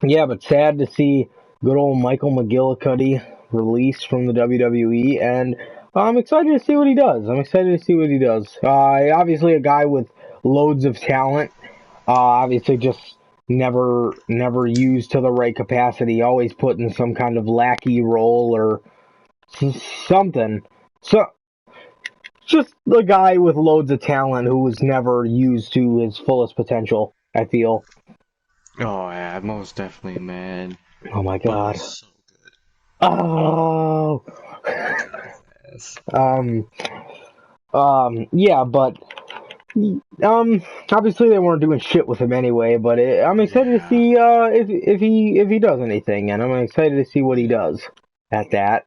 Yeah, but sad to see good old Michael McGillicuddy released from the WWE, and I'm excited to see what he does. Obviously a guy with loads of talent. Obviously just never used to the right capacity. Always put in some kind of lackey role or something. So, just a guy with loads of talent who was never used to his fullest potential, I feel. Oh, yeah, most definitely, man. Oh my god. So good. Oh. Yes. Yeah, but obviously they weren't doing shit with him anyway, but I'm excited to see if he does anything, and I'm excited to see what he does at that.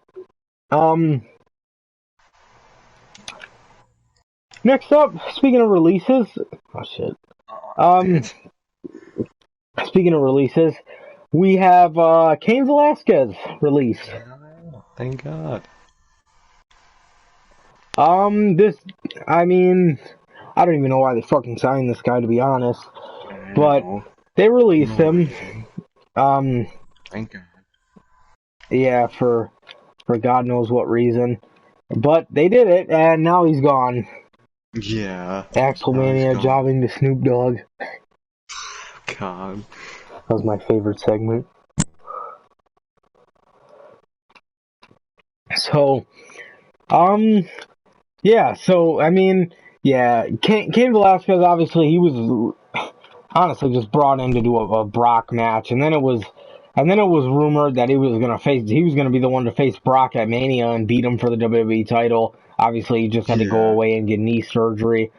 Next up, speaking of releases, speaking of releases, we have Cain Velasquez release. Thank God. I mean, I don't even know why they fucking signed this guy, to be honest. But they released him. Thank God. Yeah, for God knows what reason. But they did it, and now he's gone. Yeah. Axelmania jobbing to Snoop Dogg. God. That was my favorite segment. So, yeah, so, I mean, yeah, Cain Velasquez, obviously, he was honestly just brought in to do a Brock match, and then it was rumored that he was gonna be the one to face Brock at Mania and beat him for the WWE title. Obviously, he just had to go away and get knee surgery.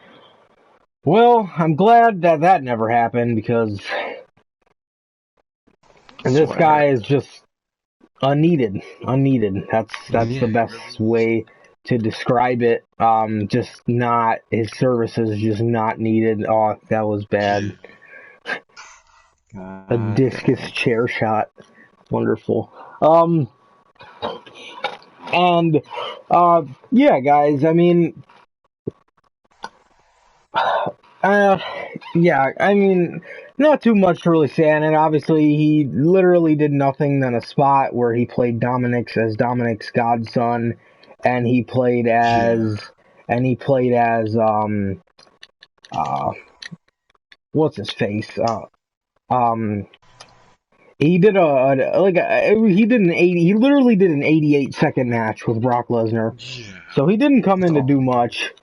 Well, I'm glad that never happened, because this guy is just unneeded. That's the best way to describe it. Just not, his services just not needed. Oh, that was bad. A discus chair shot. Wonderful. And yeah, guys, I mean, yeah, I mean, not too much to really say on it. Obviously, he literally did nothing than a spot where he played Dominic's godson, and he played as what's his face? He did he literally did an 88-second match with Brock Lesnar. Yeah. So he didn't come in to do much.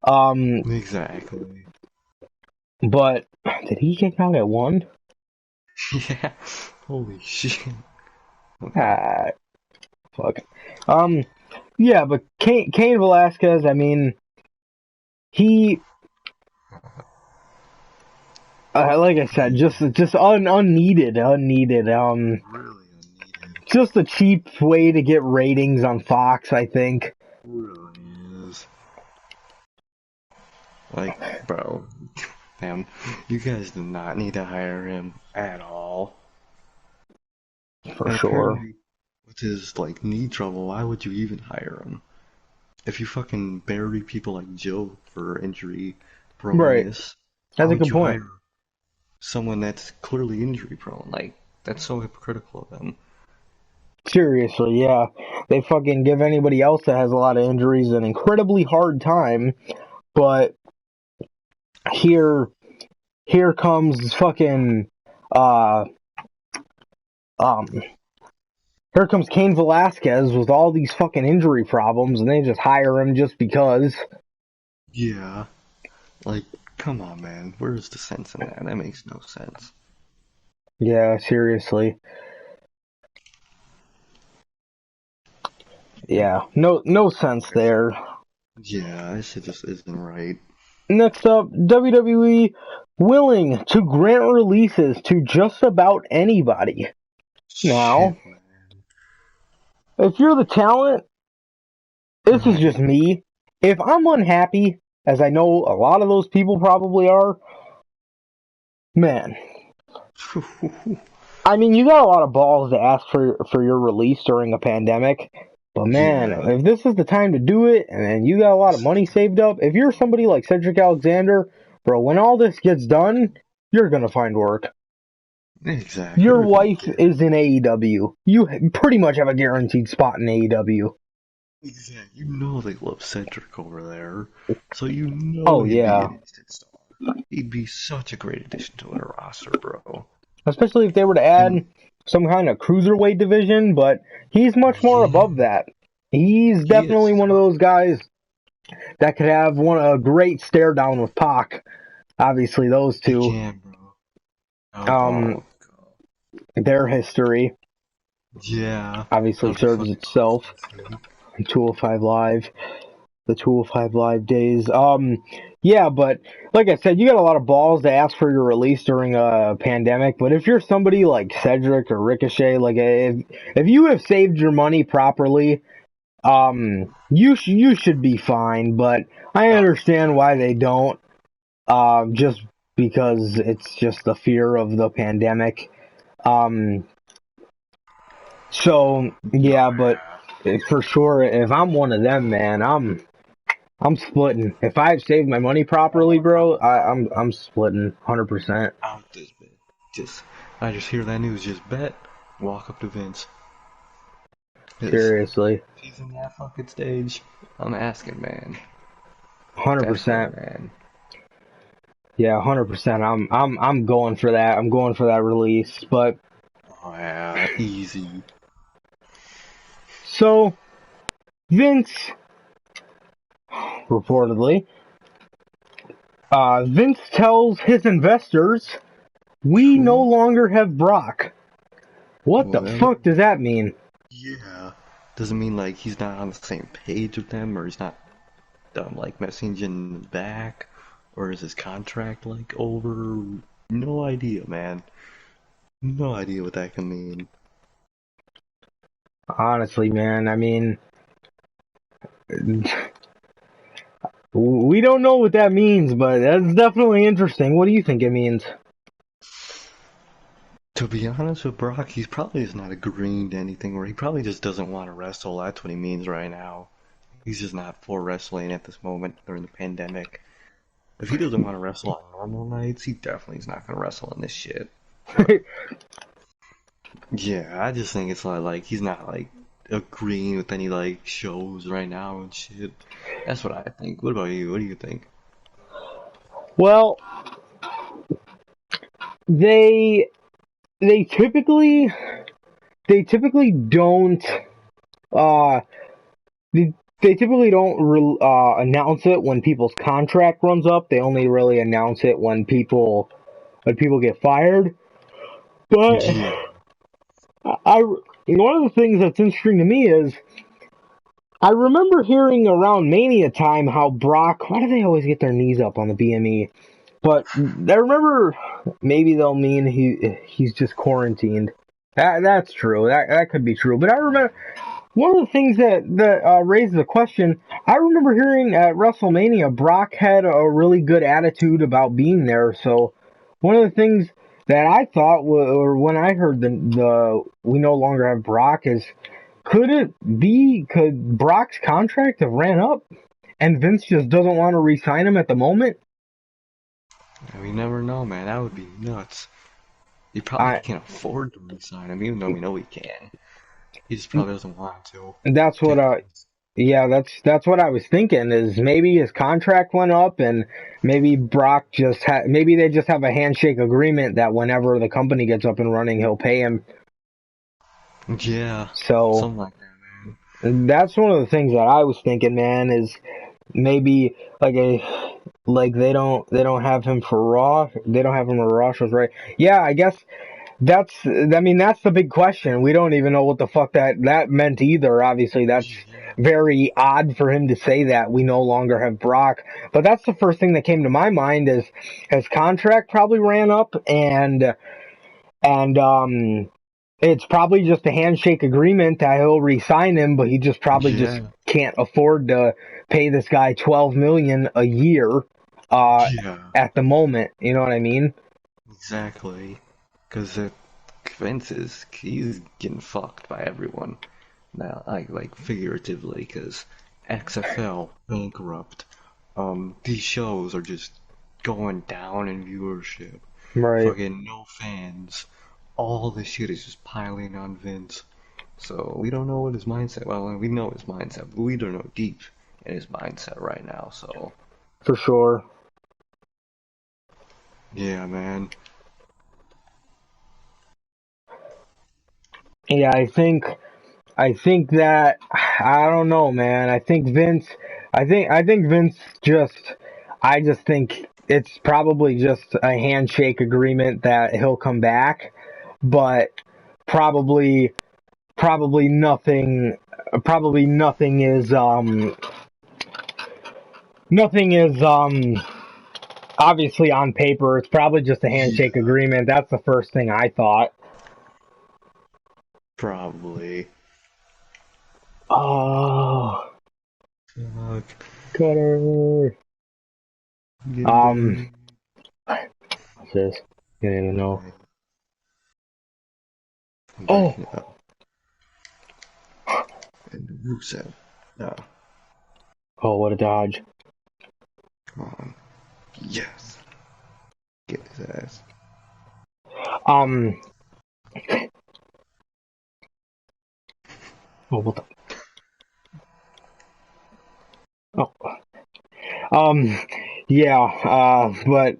Exactly. But did he kick out at 1? Yeah. Holy shit. Ah, fuck. Yeah, but Cain Velasquez, I mean, he, like I said, just unneeded. Really unneeded. Just a cheap way to get ratings on Fox, I think. Really is. Like, bro, damn, you guys do not need to hire him at all. For And sure. apparently, with his, like, knee trouble, why would you even hire him? If you fucking bury people like Joe for injury Right. proneness, why That's a would good you point. hire someone that's clearly injury prone? Like, that's so hypocritical of them. Seriously, yeah. They fucking give anybody else that has a lot of injuries an incredibly hard time, but here comes fucking, uh, here comes Cain Velasquez with all these fucking injury problems, and they just hire him just because. Yeah. Like, come on, man. Where's the sense in that? That makes no sense. Yeah, seriously. Yeah, no sense there. Yeah, that shit just isn't right. Next up, WWE willing to grant releases to just about anybody. Now, Shit, man. if you're the talent, this is just me. If I'm unhappy, as I know a lot of those people probably are, man, I mean, you got a lot of balls to ask for your release during a pandemic, but man, Yeah. if this is the time to do it, and you got a lot of money saved up, if you're somebody like Cedric Alexander, bro, when all this gets done, you're gonna find work. Exactly. Your They're gonna wife get is in AEW. You pretty much have a guaranteed spot in AEW. exactly. You know they love Cedric over there, so you know Oh he'd be yeah, an instant star. He'd be such a great addition to their roster, bro. especially if they were to add And some kind of cruiserweight division, but he's much more yeah, above that. He's he definitely is. one of those guys that could have a great stare down with Pac. Obviously, those He two, can, bro. um, Oh, their history yeah. obviously That'd be serves fucking itself. awesome. 205 Live, the 205 Live days. Yeah, but like I said, you got a lot of balls to ask for your release during a pandemic. But if you're somebody like Cedric or Ricochet, like if you have saved your money properly, you should be fine. But I Oh, understand why they don't. Just because it's just the fear of the pandemic. Um, so yeah, but for sure, if I'm one of them, man, I'm splitting. If I've saved my money properly, bro, I'm splitting 100%. out this bit. I just hear that news. Just bet. Walk up to Vince. If Seriously, he's in that fucking stage, I'm asking, man. That's fair, 100%. man. Yeah, 100%. I'm going for that. I'm going for that release. But Oh yeah, easy. so Vince reportedly, Vince tells his investors, "We no longer have Brock." What the Well, fuck does that mean? yeah. Doesn't mean like he's not on the same page with them, or he's not like messaging back, or is his contract like over? No idea, man. No idea what that can mean. Honestly, man, I mean, we don't know what that means, but that's definitely interesting. What do you think it means? To be honest with Brock, he's probably just not agreeing to anything, or he probably just doesn't want to wrestle. That's what he means right now. He's just not for wrestling at this moment during the pandemic. If he doesn't want to wrestle on normal nights, he definitely is not going to wrestle in this shit. But yeah, I just think it's like he's not like agreeing with any like shows right now and shit. That's what I think. What about you? What do you think? Well, they they typically don't uh they, they typically don't announce it when people's contract runs up. They only really announce it when people get fired. But Yeah. I one of the things that's interesting to me is I remember hearing around Mania time how Brock, why do they always get their knees up on the BME? But I remember maybe they'll mean he's just quarantined. That's true. That could be true. But I remember one of the things that raised the question. I remember hearing at WrestleMania Brock had a really good attitude about being there. So one of the things that I thought, or when I heard the we no longer have Brock, is could Brock's contract have ran up and Vince just doesn't want to re-sign him at the moment? We never know, man. That would be nuts. He probably I can't afford to resign him, even though we know he can. He just probably doesn't want to. that's what Take yeah, that's what I was thinking. Is maybe his contract went up, and maybe Brock maybe they just have a handshake agreement that whenever the company gets up and running, he'll pay him. Yeah, So something like that, man. that's one of the things that I was thinking, man. Is maybe like they don't have him for Raw. They don't have him for Raw shows, right? Yeah, I guess that's the big question. We don't even know what the fuck that meant either. Obviously, that's Yeah. very odd for him to say that we no longer have Brock. But that's the first thing that came to my mind is his contract probably ran up and it's probably just a handshake agreement that he'll re-sign him, but he just probably just Yeah. can't afford to pay this guy $12 million a year Yeah. at the moment. You know what I mean? Exactly. Because he's getting fucked by everyone now, like figuratively, because XFL bankrupt. These shows are just going down in viewership. Right. Fucking no fans. All this shit is just piling on Vince. So we don't know what his mindset. Well, we know his mindset, but we don't know deep in his mindset right now. So For sure. yeah, man. Yeah, I think that I don't know, man. I think Vince just I just think it's probably just a handshake agreement that he'll come back, but probably probably nothing probably nothing is obviously on paper. It's probably just a handshake Yeah, agreement. That's the first thing I thought. probably. Oh, Fuck. Cutter. Getting Um, buried. what's this? You don't even know. Alright, I'm Oh, breaking it up. And Rusev. No, oh, what a dodge. come on. Yes. Get his ass. Um, oh, what the? Oh, um, yeah. But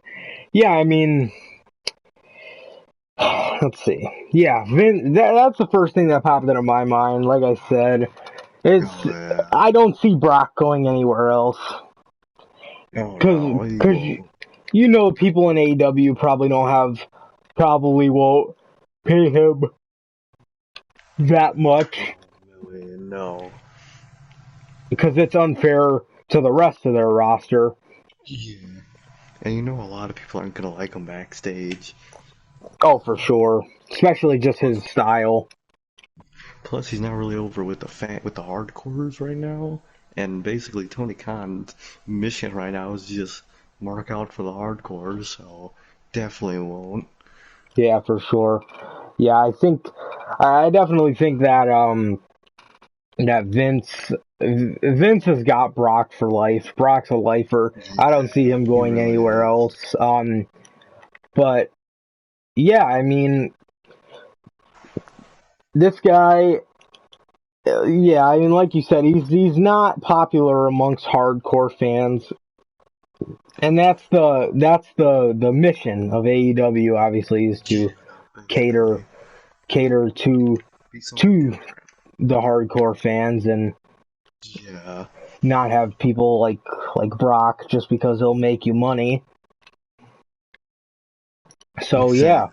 yeah, I mean, let's see. Yeah, that's the first thing that popped into my mind. Like I said, it's Oh yeah. I don't see Brock going anywhere else. Oh no, he Cause won't. you know people in AEW probably won't pay him that much 12 million. No. because it's unfair to the rest of their roster. Yeah. And you know a lot of people aren't gonna like him backstage. Oh, for sure. Especially just his Plus, style. plus he's not really over with the hardcores right now. And basically Tony Khan's mission right now is just mark out for the hardcores, so definitely won't. Yeah, for sure. Yeah, I definitely think that that Vince has got Brock for life. Brock's a lifer. I don't see Yeah, him he going really anywhere is. else. But yeah, I mean, this guy. Yeah, I mean, like you said, he's not popular amongst hardcore fans. And that's the mission of AEW. Obviously, is to cater to the hardcore fans and not have people like Brock just because he'll make you money. So yeah,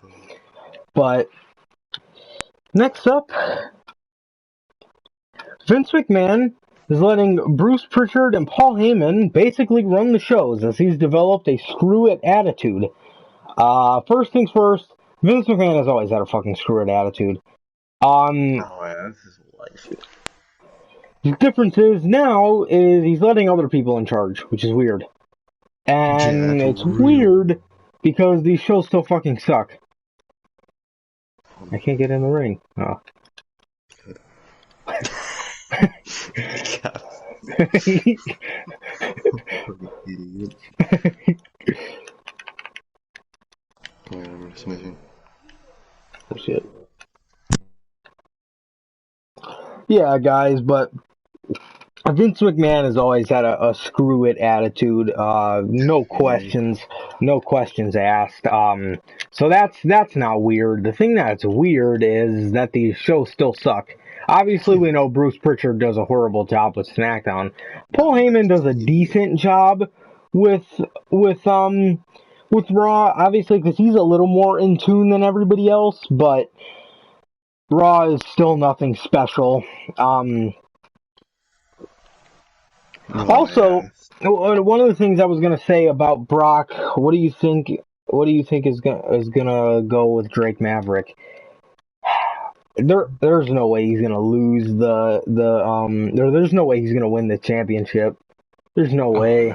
but next up, Vince McMahon is letting Bruce Pritchard and Paul Heyman basically run the shows as he's developed a screw it attitude. First things first, Vince McMahon has always had a fucking screw it attitude. This is life. The difference is now is he's letting other people in charge, which is weird. And it's weird because these shows still fucking suck. I can't get in the ring. Oh. Shit. Yeah, guys, but Vince McMahon has always had a screw it attitude. No questions asked. So that's not weird. The thing that's weird is that these shows still suck. Obviously, we know Bruce Pritchard does a horrible job with SmackDown. Paul Heyman does a decent job with Raw, obviously, because he's a little more in tune than everybody else. But Raw is still nothing special. Also, one of the things I was gonna say about Brock, what do you think is gonna go with Drake Maverick? There's no way he's gonna lose there's no way he's gonna win the championship. There's no way.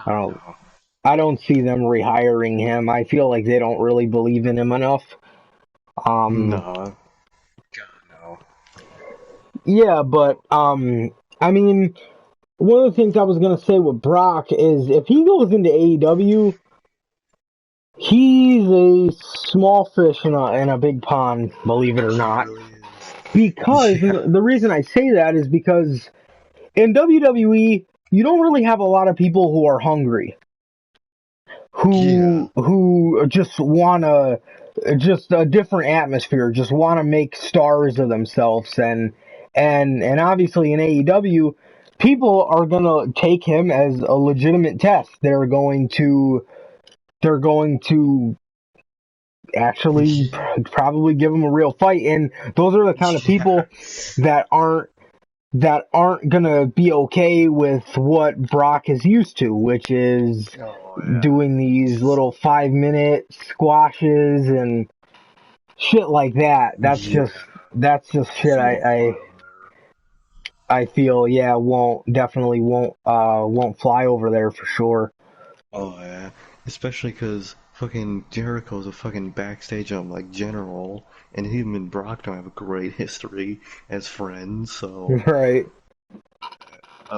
I don't see them rehiring him. I feel like they don't really believe in him enough. No. Yeah, but I mean, one of the things I was gonna say with Brock is if he goes into AEW, he's a small fish in a big pond, believe it or not. Because the reason I say that is because in WWE, you don't really have a lot of people who are hungry, who just wanna just a different atmosphere, just want to make stars of themselves, and obviously in AEW, people are gonna take him as a legitimate test. They're going to actually probably give him a real fight, and those are the kind of people that aren't gonna be okay with what Brock is used to, which is doing these little 5-minute squashes and shit like that. That's just shit I feel won't fly over there for sure. Oh yeah, especially because fucking Jericho's a fucking backstage like general, and him and Brock don't have a great history as friends, so right.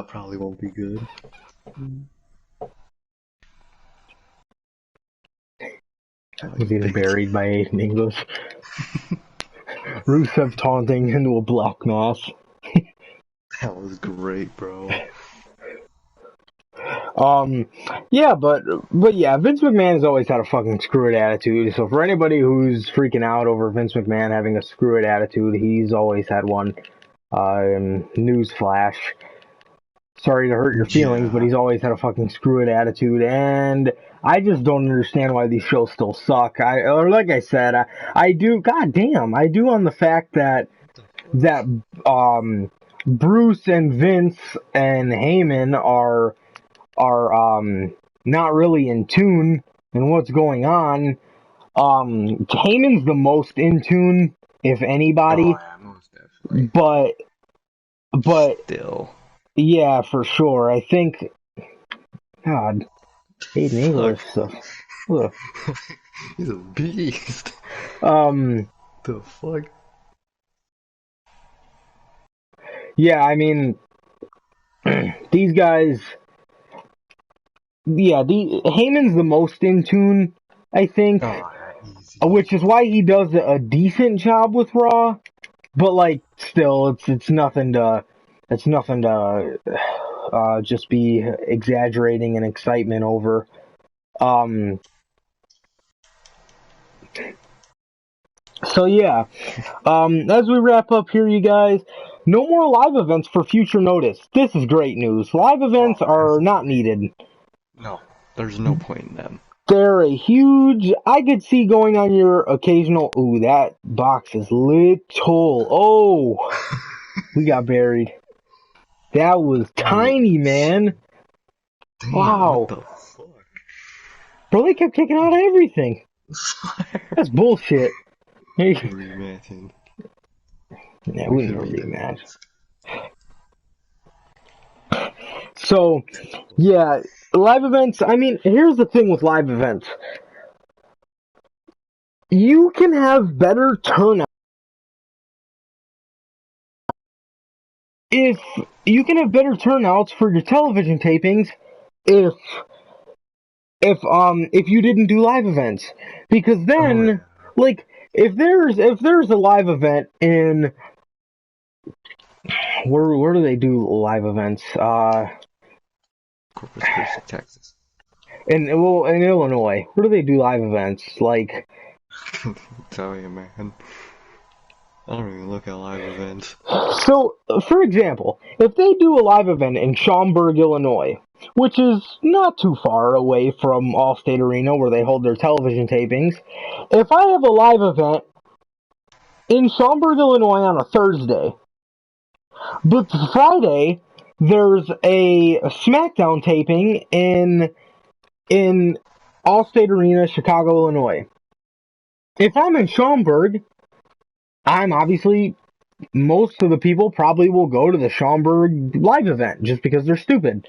Probably won't be good. He's getting buried by Aiden English. Rusev taunting into a block mass. That was great, bro. Yeah, but yeah, Vince McMahon has always had a fucking screw it attitude. So for anybody who's freaking out over Vince McMahon having a screw it attitude, he's always had one. Newsflash. Sorry to hurt your feelings, but he's always had a fucking screw it attitude, and I just don't understand why these shows still suck. Like I said, I do. Goddamn, I do on the fact that Bruce and Vince and Heyman are not really in tune in what's going on. Heyman's the most in tune, if anybody. Oh, yeah, most definitely. But still. Yeah, for sure. I think. God, Aiden English stuff. He's a beast. The fuck? Yeah, I mean, these guys. Yeah, Heyman's the most in tune, I think, which is why he does a decent job with Raw. But like, still, it's nothing to just be exaggerating and excitement over. So yeah, as we wrap up here, you guys, no more live events for future notice. This is great news. Live events are not needed. No, there's no point in them. They're a huge... I could see going on your occasional... Ooh, that box is little. Oh, we got buried. That was tiny, man. Damn, wow. What the fuck? Bro, they kept taking out everything. That's bullshit. Rematching. Yeah, we need a rematch. So, yeah, live events, I mean, here's the thing with live events. You can have better turnout if you can have better turnouts for your television tapings if you didn't do live events. Because then, like, if there's a live event in where do they do live events? Corpus Christi, Texas. In Illinois, where do they do live events? Like, I tell you, man. I don't even look at live events. So, for example, if they do a live event in Schaumburg, Illinois, which is not too far away from Allstate Arena where they hold their television tapings, if I have a live event in Schaumburg, Illinois on a Thursday, but Friday there's a SmackDown taping in Allstate Arena, Chicago, Illinois. If I'm in Schaumburg, I'm obviously... most of the people probably will go to the Schaumburg live event just because they're stupid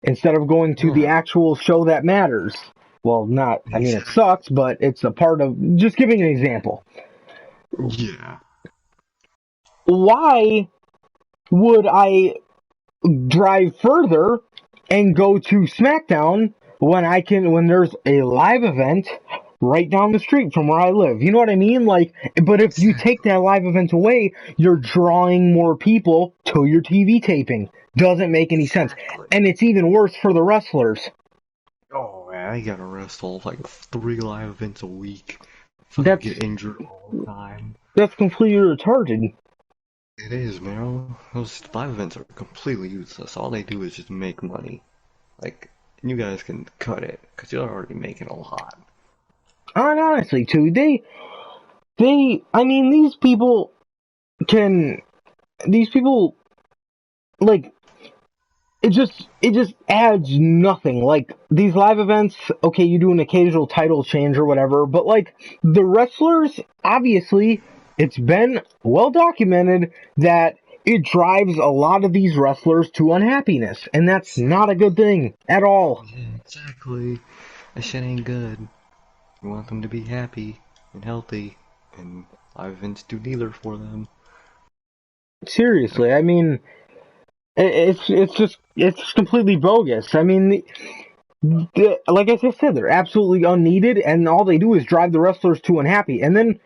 instead of going to the actual show that matters. Well, not, I mean, it sucks, but it's a part of, just giving an example. Yeah. Why would I drive further and go to SmackDown when there's a live event right down the street from where I live? You know what I mean? Like, but if you take that live event away, you're drawing more people to your TV taping. Doesn't make any sense. And it's even worse for the wrestlers. Oh, man, I gotta wrestle like 3 live events a week. Get injured all the time. That's completely retarded. It is, man. Those live events are completely useless. All they do is just make money. Like, you guys can cut it, because you're already making a lot. And honestly, too, I mean, these people, like, it just adds nothing. Like, these live events, okay, you do an occasional title change or whatever, but, like, the wrestlers, obviously, it's been well documented that it drives a lot of these wrestlers to unhappiness, and that's not a good thing at all. Yeah, exactly. That shit ain't good. You want them to be happy and healthy, and live events do neither for them. Seriously, I mean, it's completely bogus. I mean, like I just said, they're absolutely unneeded, and all they do is drive the wrestlers to unhappy. And then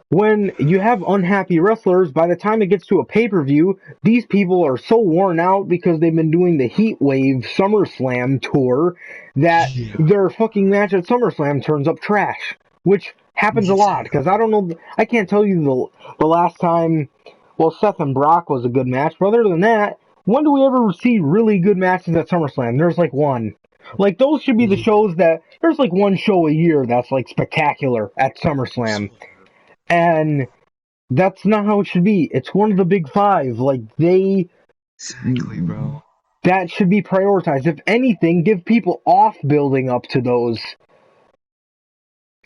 when you have unhappy wrestlers, by the time it gets to a pay-per-view, these people are so worn out because they've been doing the Heat Wave SummerSlam tour that their fucking match at SummerSlam turns up trash, which happens a lot. Because I don't know, I can't tell you the last time. Well, Seth and Brock was a good match, but other than that, when do we ever see really good matches at SummerSlam? There's like one. Like, those should be the shows that... There's like one show a year that's like spectacular at SummerSlam. And that's not how it should be. It's one of the big 5. Like, Exactly, bro. That should be prioritized. If anything, give people off building up to those.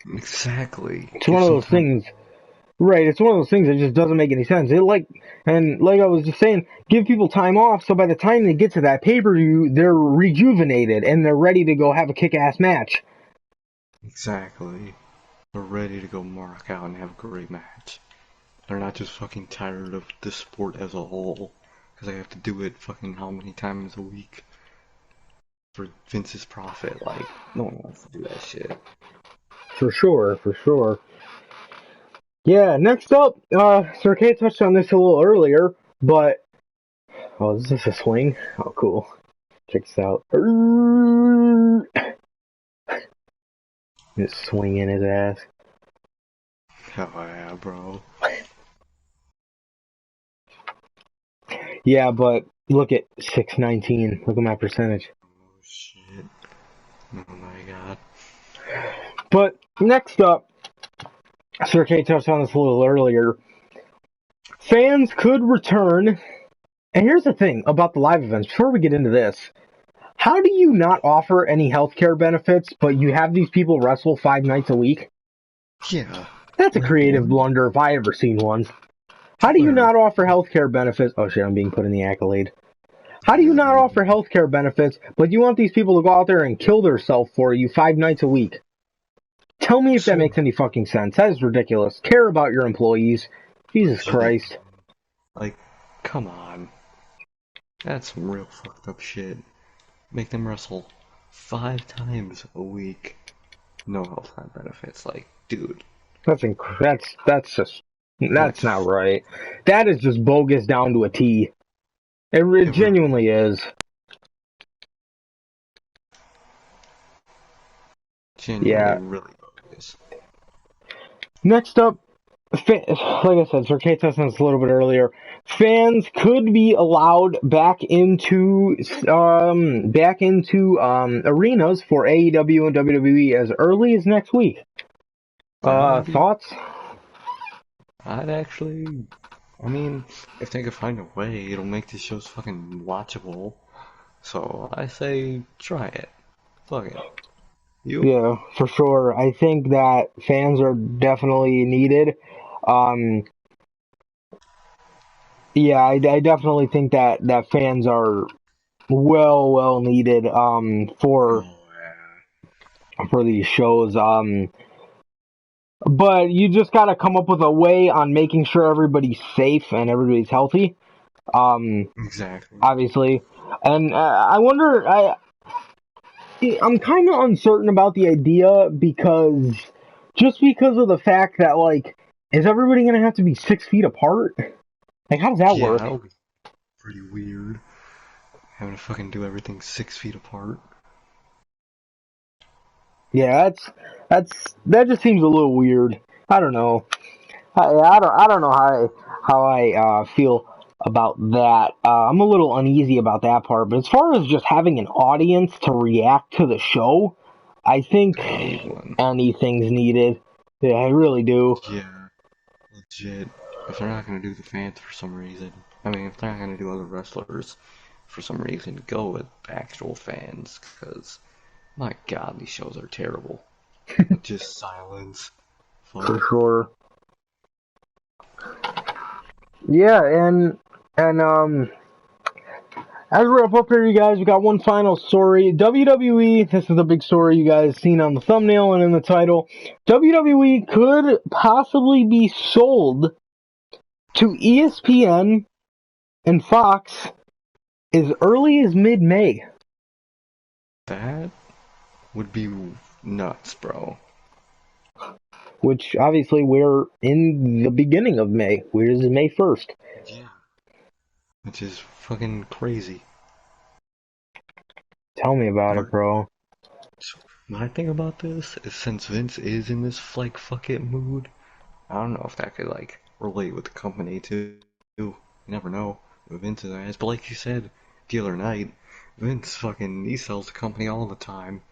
Exactly. It's one of those things. Right, it's one of those things that just doesn't make any sense. Like I was just saying, give people time off so by the time they get to that pay-per-view, they're rejuvenated and they're ready to go have a kick-ass match. Exactly. They're ready to go mark out and have a great match. They're not just fucking tired of the sport as a whole, because they have to do it fucking how many times a week for Vince's profit. Like, no one wants to do that shit. For sure. Yeah, next up, Sir K touched on this a little earlier, but... Oh, is this a swing? Oh, cool. Checks out. Just swinging his ass. Oh yeah, bro. Yeah, but look at 619. Look at my percentage. Oh shit. Oh my god. But next up, Sir K touched on this a little earlier. Fans could return. And here's the thing about the live events. Before we get into this, how do you not offer any healthcare benefits, but you have these people wrestle 5 nights a week? Yeah. That's a creative blunder if I ever seen one. How do you not offer healthcare benefits? Oh shit, I'm being put in the accolade. How do you not offer healthcare benefits, but you want these people to go out there and kill themselves for you 5 nights a week? Tell me if that makes any fucking sense. That is ridiculous. Care about your employees. Jesus Christ. Like, come on. That's some real fucked up shit. Make them wrestle 5 times a week. No health plan benefits. Like, dude. That's not right. That is just bogus down to a T. It genuinely is. Genuinely really bogus. Next up, like I said, Sir K touched on this a little bit earlier. Fans could be allowed back into arenas for AEW and WWE as early as next week. Thoughts? I mean, if they could find a way, it'll make these shows fucking watchable. So I say try it. Fuck it. You? Yeah, for sure. I think that fans are definitely needed. Yeah, I definitely think that fans are well needed for these shows. But you just gotta come up with a way on making sure everybody's safe and everybody's healthy. Exactly. Obviously, and I wonder. I'm kind of uncertain about the idea because of the fact that, like, is everybody gonna have to be 6 feet apart? Like, how does that work? That'll be pretty weird. Having to fucking do everything 6 feet apart. Yeah, that just seems a little weird. I don't know. I don't know how I feel about that. I'm a little uneasy about that part. But as far as just having an audience to react to the show, I think anything's needed. Yeah, I really do. Yeah, legit. If they're not gonna do the fans for some reason, I mean, if they're not gonna do other wrestlers for some reason, go with actual fans. Because my God, these shows are terrible. Just silence. For sure. Yeah, and as we wrap up here, you guys, we got one final story. WWE, this is the big story you guys seen on the thumbnail and in the title. WWE could possibly be sold to ESPN and Fox as early as mid-May. That would be nuts, bro. Which, obviously, we're in the beginning of May. We're May 1st. Yeah. Which is fucking crazy. Tell me about it, bro. My thing about this is since Vince is in this, like, fuck it mood, I don't know if that could, like, relate with the company, too. You never know with Vince's eyes. But like you said the other night, Vince fucking, he sells the company all the time.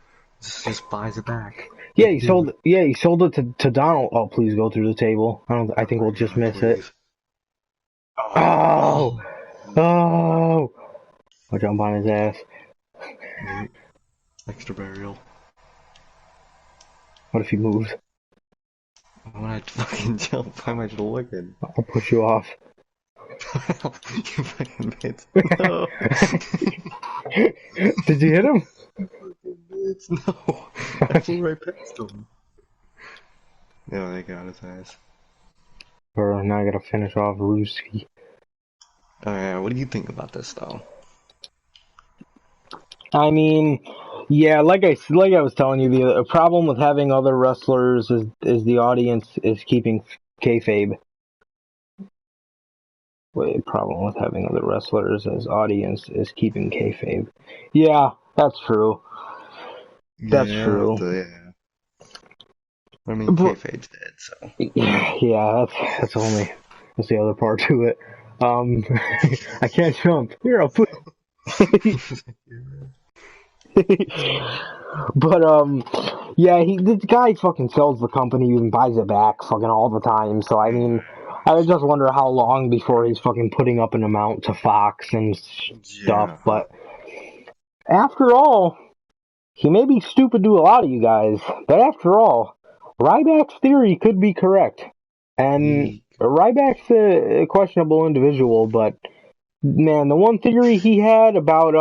Just buys it back. Yeah, he sold it to Donald. Oh, please go through the table. I think we'll just miss it. Oh! I'll jump on his ass. Extra burial. What if he moves? When I fucking jump, why am I just looking? I'll push you off. You fucking bitch. No. Did you hit him? No. I flew right past him. Yeah, they got his ass. Or now I gotta finish off Ruski. Alright, what do you think about this, though? I mean, yeah, like I was telling you, the problem with having other wrestlers is the audience is keeping kayfabe. The problem with having other wrestlers as audience is keeping kayfabe. Yeah, that's true. That's Yeah, true. yeah. I mean, But, kayfabe's dead, so. yeah, that's the other part to it. I can't jump. Here, I'll put. But yeah, this guy fucking sells the company and buys it back fucking all the time. So I mean, I just wonder how long before he's fucking putting up an amount to Fox and stuff. Yeah. But after all, he may be stupid to a lot of you guys. But after all, Ryback's theory could be correct, and Ryback's a questionable individual. But man, the one theory he had about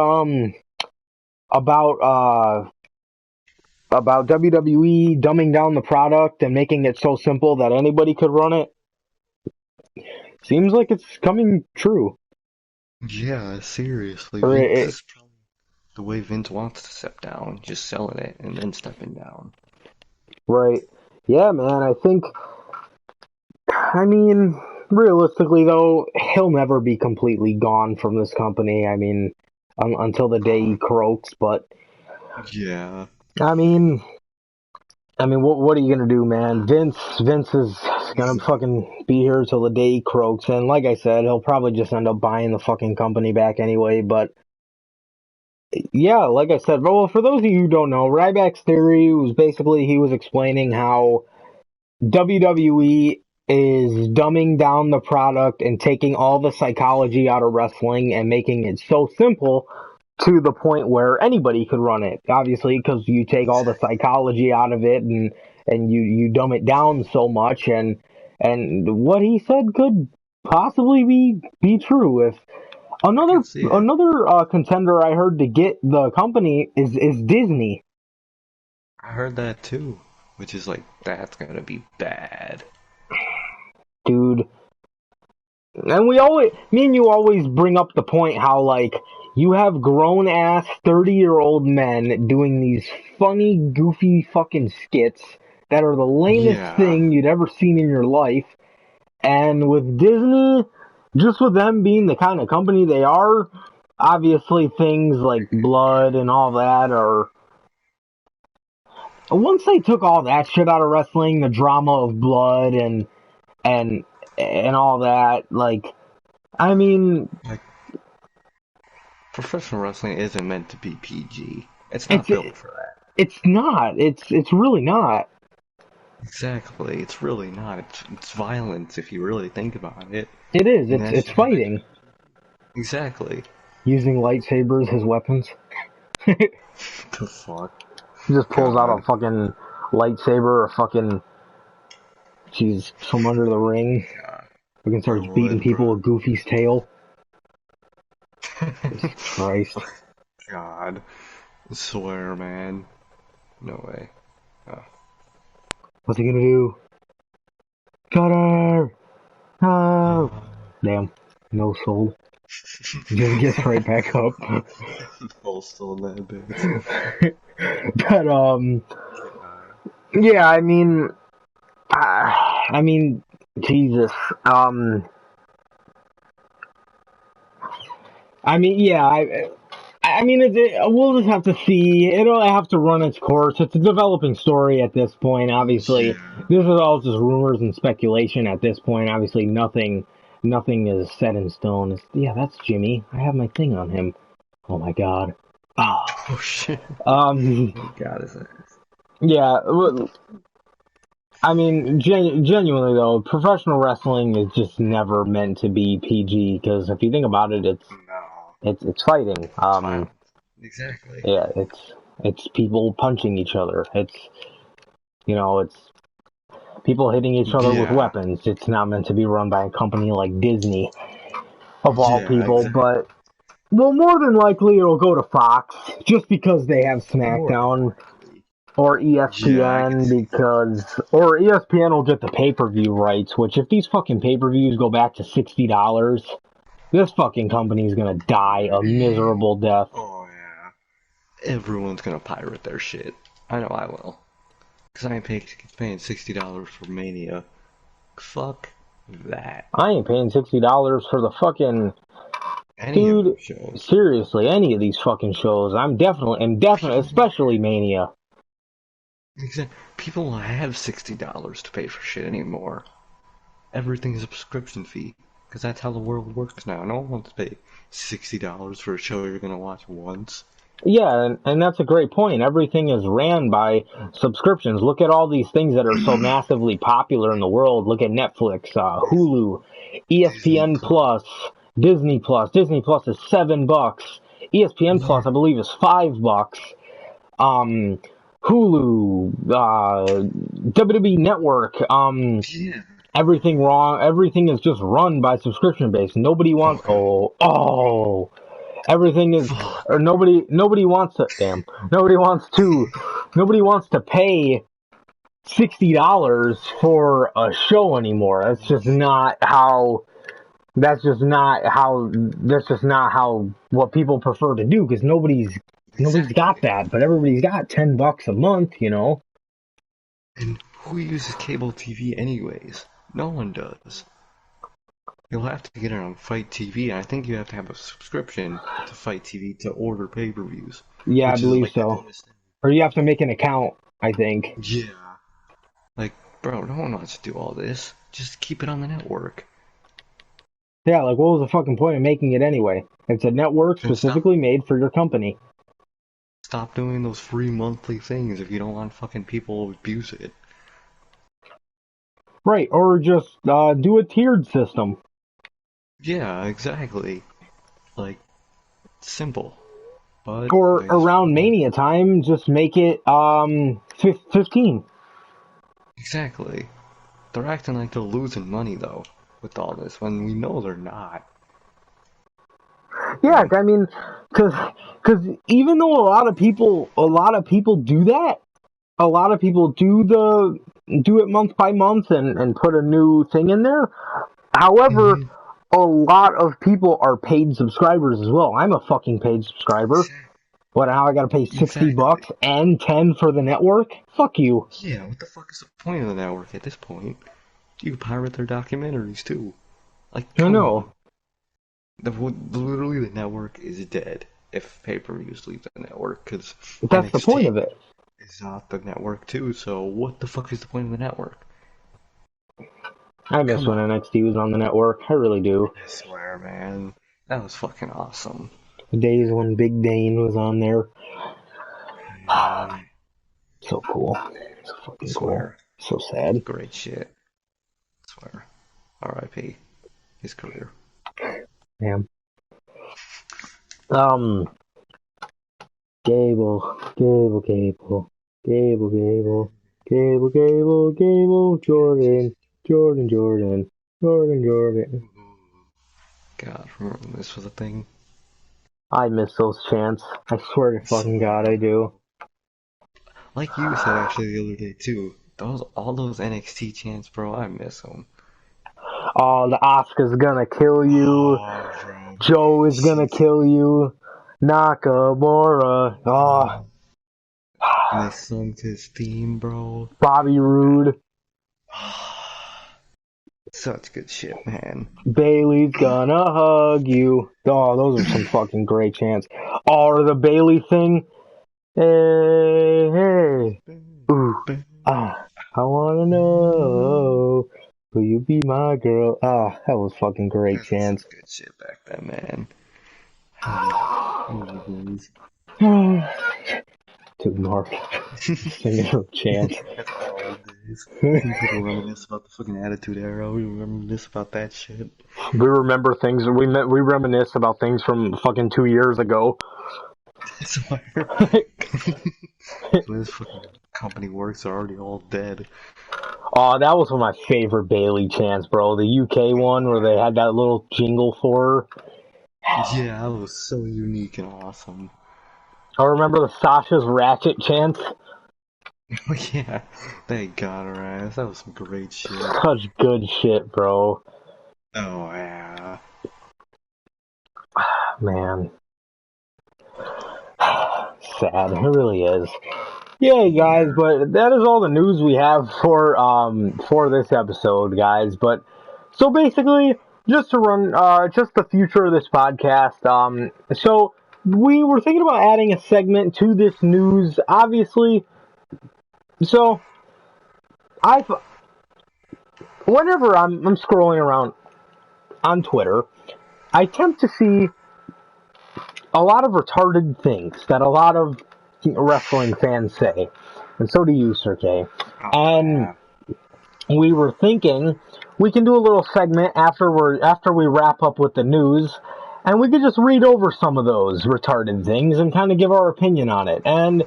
about WWE dumbing down the product and making it so simple that anybody could run it, seems like it's coming true. Yeah, seriously. Or Vince is probably the way Vince wants to step down, just selling it and then stepping down. right. Yeah, man, I mean, realistically though, he'll never be completely gone from this company. I mean, until the day he croaks, but Yeah. I mean, what are you gonna do, man? Vince is gonna fucking be here till the day he croaks, and like I said, he'll probably just end up buying the fucking company back anyway. But yeah, like I said, well, for those of you who don't know, Ryback's theory was basically he was explaining how WWE is dumbing down the product and taking all the psychology out of wrestling and making it so simple to the point where anybody could run it. Obviously, because you take all the psychology out of it and you dumb it down so much, and what he said could possibly be true. If another contender I heard to get the company is Disney. I heard that too, which is like, that's gonna be bad. Dude. And me and you always bring up the point how, like, you have grown ass 30-year-old men doing these funny, goofy fucking skits that are the lamest Yeah. thing you'd ever seen in your life. And with Disney, just with them being the kind of company they are, obviously things like blood and all that are. Once they took all that shit out of wrestling, the drama of blood and and all that, like, I mean, Like, professional wrestling isn't meant to be PG. It's it's not built for that. it's not. It's really not. Exactly. It's really not. It's violence if you really think about it. It is. And that's It's fighting exactly. using lightsabers as weapons. He The fuck? just pulls out a God. fucking lightsaber or fucking she's from under the ring. God. Fucking I starts beating would, people bro. with Goofy's tail. Jesus Christ. God. I swear, man. No way. Oh. What's he gonna do? Cut her! No! Damn. No soul. Just gets right back up. All still in that bitch. But, yeah, I mean, Jesus. I mean, yeah, I mean, we'll just have to see. It'll have to run its course. It's a developing story at this point. Obviously, Yeah. this is all just rumors and speculation at this point. Obviously, nothing is set in stone. Yeah, that's Jimmy. I have my thing on him. Oh my God. Oh shit. Um. God is that? Yeah. I mean, genuinely though, professional wrestling is just never meant to be PG. Because if you think about it, No. it's fighting. It's violence. Exactly. Yeah, it's people punching each other. It's people hitting each other with Yeah. weapons. It's not meant to be run by a company like Disney, of all Yeah, people. exactly. But well, more than likely it'll go to Fox just because they have More than SmackDown, likely. or Yeah, I can ESPN see or ESPN will get the pay-per-view rights. Which if these fucking pay-per-views go back to $60, this fucking company's gonna die a that. miserable death. Oh yeah. Everyone's gonna pirate their shit. I know I will. Cause I ain't paying $60 for Mania. Fuck that. I ain't paying $60 for the fucking Dude, shows. Seriously, any of these fucking shows. I'm definitely, especially Mania. People have $60 to pay for shit anymore. Everything is a subscription fee, because that's how the world works now. No one wants to pay $60 for a show you're gonna watch once. Yeah, and that's a great point. Everything is ran by subscriptions. Look at all these things that are so massively popular in the world. Look at Netflix, Hulu, ESPN Plus, Disney Plus. Disney Plus is $7. ESPN Plus, I believe, is $5. Hulu, WWE Network, everything wrong. Everything is just run by subscription base. Nobody wants. Everything is, or nobody wants to. Damn, nobody wants to pay $60 for a show anymore. That's just not how. That's just not how what people prefer to do, because nobody's got that, but everybody's got $10 a month, you know. And who uses cable TV anyways? No one does. You'll have to get it on Fight TV, and I think you have to have a subscription to Fight TV to order pay-per-views. Yeah, I believe so. Or you have to make an account, I think. Yeah. Like, bro, no one wants to do all this. Just keep it on the network. Yeah, like, what was the fucking point of making it anyway? It's a network specifically made for your company. Stop doing those free monthly things if you don't want fucking people to abuse it. Right, or just do a tiered system. Yeah, exactly. Like, simple. But or around Mania time, just make it 15. Exactly. They're acting like they're losing money though with all this when we know they're not. Yeah, I mean, because even though a lot of people do that, a lot of people do it month by month and put a new thing in there. However, a lot of people are paid subscribers as well. I'm a fucking paid subscriber. What, now I gotta pay $60 and $10 for the network? Fuck you. Yeah, what the fuck is the point of the network at this point? You pirate their documentaries too. Like, I know. Literally, the network is dead if pay-per-views leave the network, because that's the point of it. It's not the network too, so what the fuck is the point of the network? I miss when NXT was on the network. I really do. I swear, man. That was fucking awesome. The days when Big Dane was on there. So cool. So fucking cool. So sad. Great shit. I swear. R.I.P. His career. Damn. Gable, Jordan. God, remember this was a thing? I miss those chants. I swear to fucking God, I do. Like you said actually the other day too. All those NXT chants, bro, I miss them. Oh, the Oscar's gonna kill you. Joe is gonna kill you. Nakamura. Oh. And they sung his theme, bro. Bobby Roode. Such good shit, man. Bailey's gonna hug you. Oh, those are some fucking great chants. Or the Bailey thing. Hey. Ooh. I wanna know. Will you be my girl? Ah, that was fucking great chants. Good shit back then, man. To Mark singing a chant. People reminisce about the fucking Attitude Era. We reminisce about that shit. We remember things. We reminisce about things from fucking 2 years ago. This fucking company works are already all dead. Oh, that was one of my favorite Bailey chants, bro. The UK one where they had that little jingle for her. Yeah, that was so unique and awesome. I remember the Sasha's Ratchet chant. Oh yeah, they got her ass. That was some great shit. Such good shit, bro. Oh yeah. Man. Sad. It really is. Yeah, guys, but that is all the news we have for this episode, guys. But So basically, just to run, just the future of this podcast. So we were thinking about adding a segment to this news. Obviously, so whenever I'm scrolling around on Twitter, I tend to see a lot of retarded things that a lot of wrestling fans say, and so do you, Sir K. And we were thinking we can do a little segment after we wrap up with the news, and we could just read over some of those retarded things and kind of give our opinion on it. And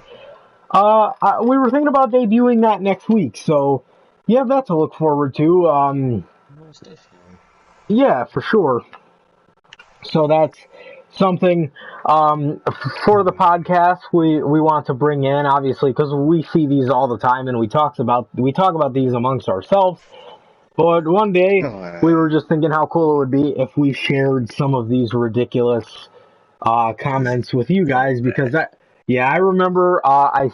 we were thinking about debuting that next week, so you have that to look forward to. Yeah, for sure. So that's something for the podcast we want to bring in, obviously, because we see these all the time and we talk about these amongst ourselves. But one day we were just thinking how cool it would be if we shared some of these ridiculous comments with you guys, because I remember I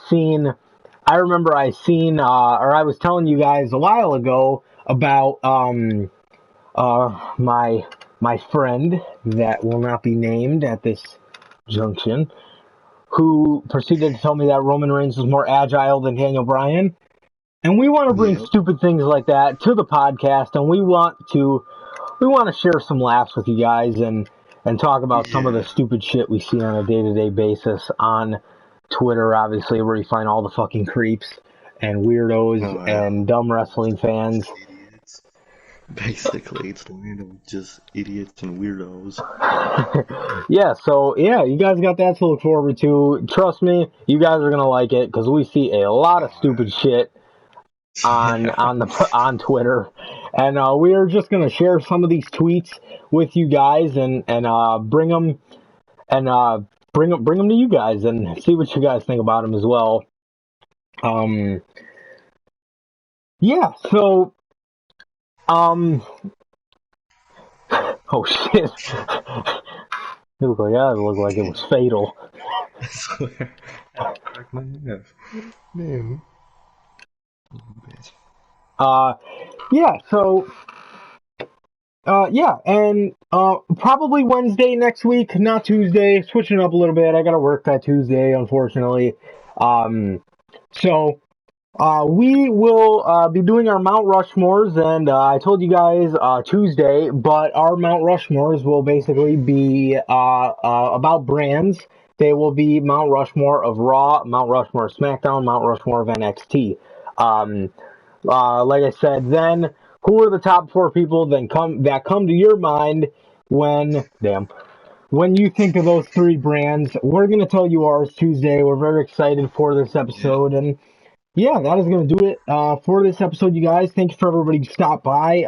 was telling you guys a while ago about my friend that will not be named at this junction, who proceeded to tell me that Roman Reigns was more agile than Daniel Bryan. And we want to bring stupid things like that to the podcast, and we want to share some laughs with you guys and talk about some of the stupid shit we see on a day-to-day basis on Twitter, obviously, where you find all the fucking creeps and weirdos and dumb wrestling fans. Basically, it's land of just idiots and weirdos. You guys got that to look forward to. Trust me, you guys are gonna like it, because we see a lot of stupid shit on Twitter, and we are just gonna share some of these tweets with you guys and bring them to you guys and see what you guys think about them as well. Oh shit. It looked like it was fatal. I swear. I cracked my ass. Man. Probably Wednesday next week, not Tuesday. Switching up a little bit. I gotta work that Tuesday, unfortunately. We will be doing our Mount Rushmores, and I told you guys Tuesday, but our Mount Rushmores will basically be about brands. They will be Mount Rushmore of Raw, Mount Rushmore of SmackDown, Mount Rushmore of NXT. Like I said, then who are the top 4 people that come to your mind when you think of those 3 brands? We're gonna tell you ours Tuesday. We're very excited for this episode, and that is going to do it for this episode, you guys. Thank you for everybody who stopped by.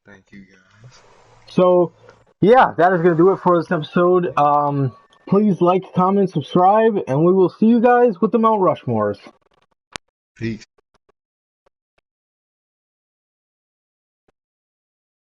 Thank you, guys. So, that is going to do it for this episode. Please like, comment, subscribe, and we will see you guys with the Mount Rushmores. Peace.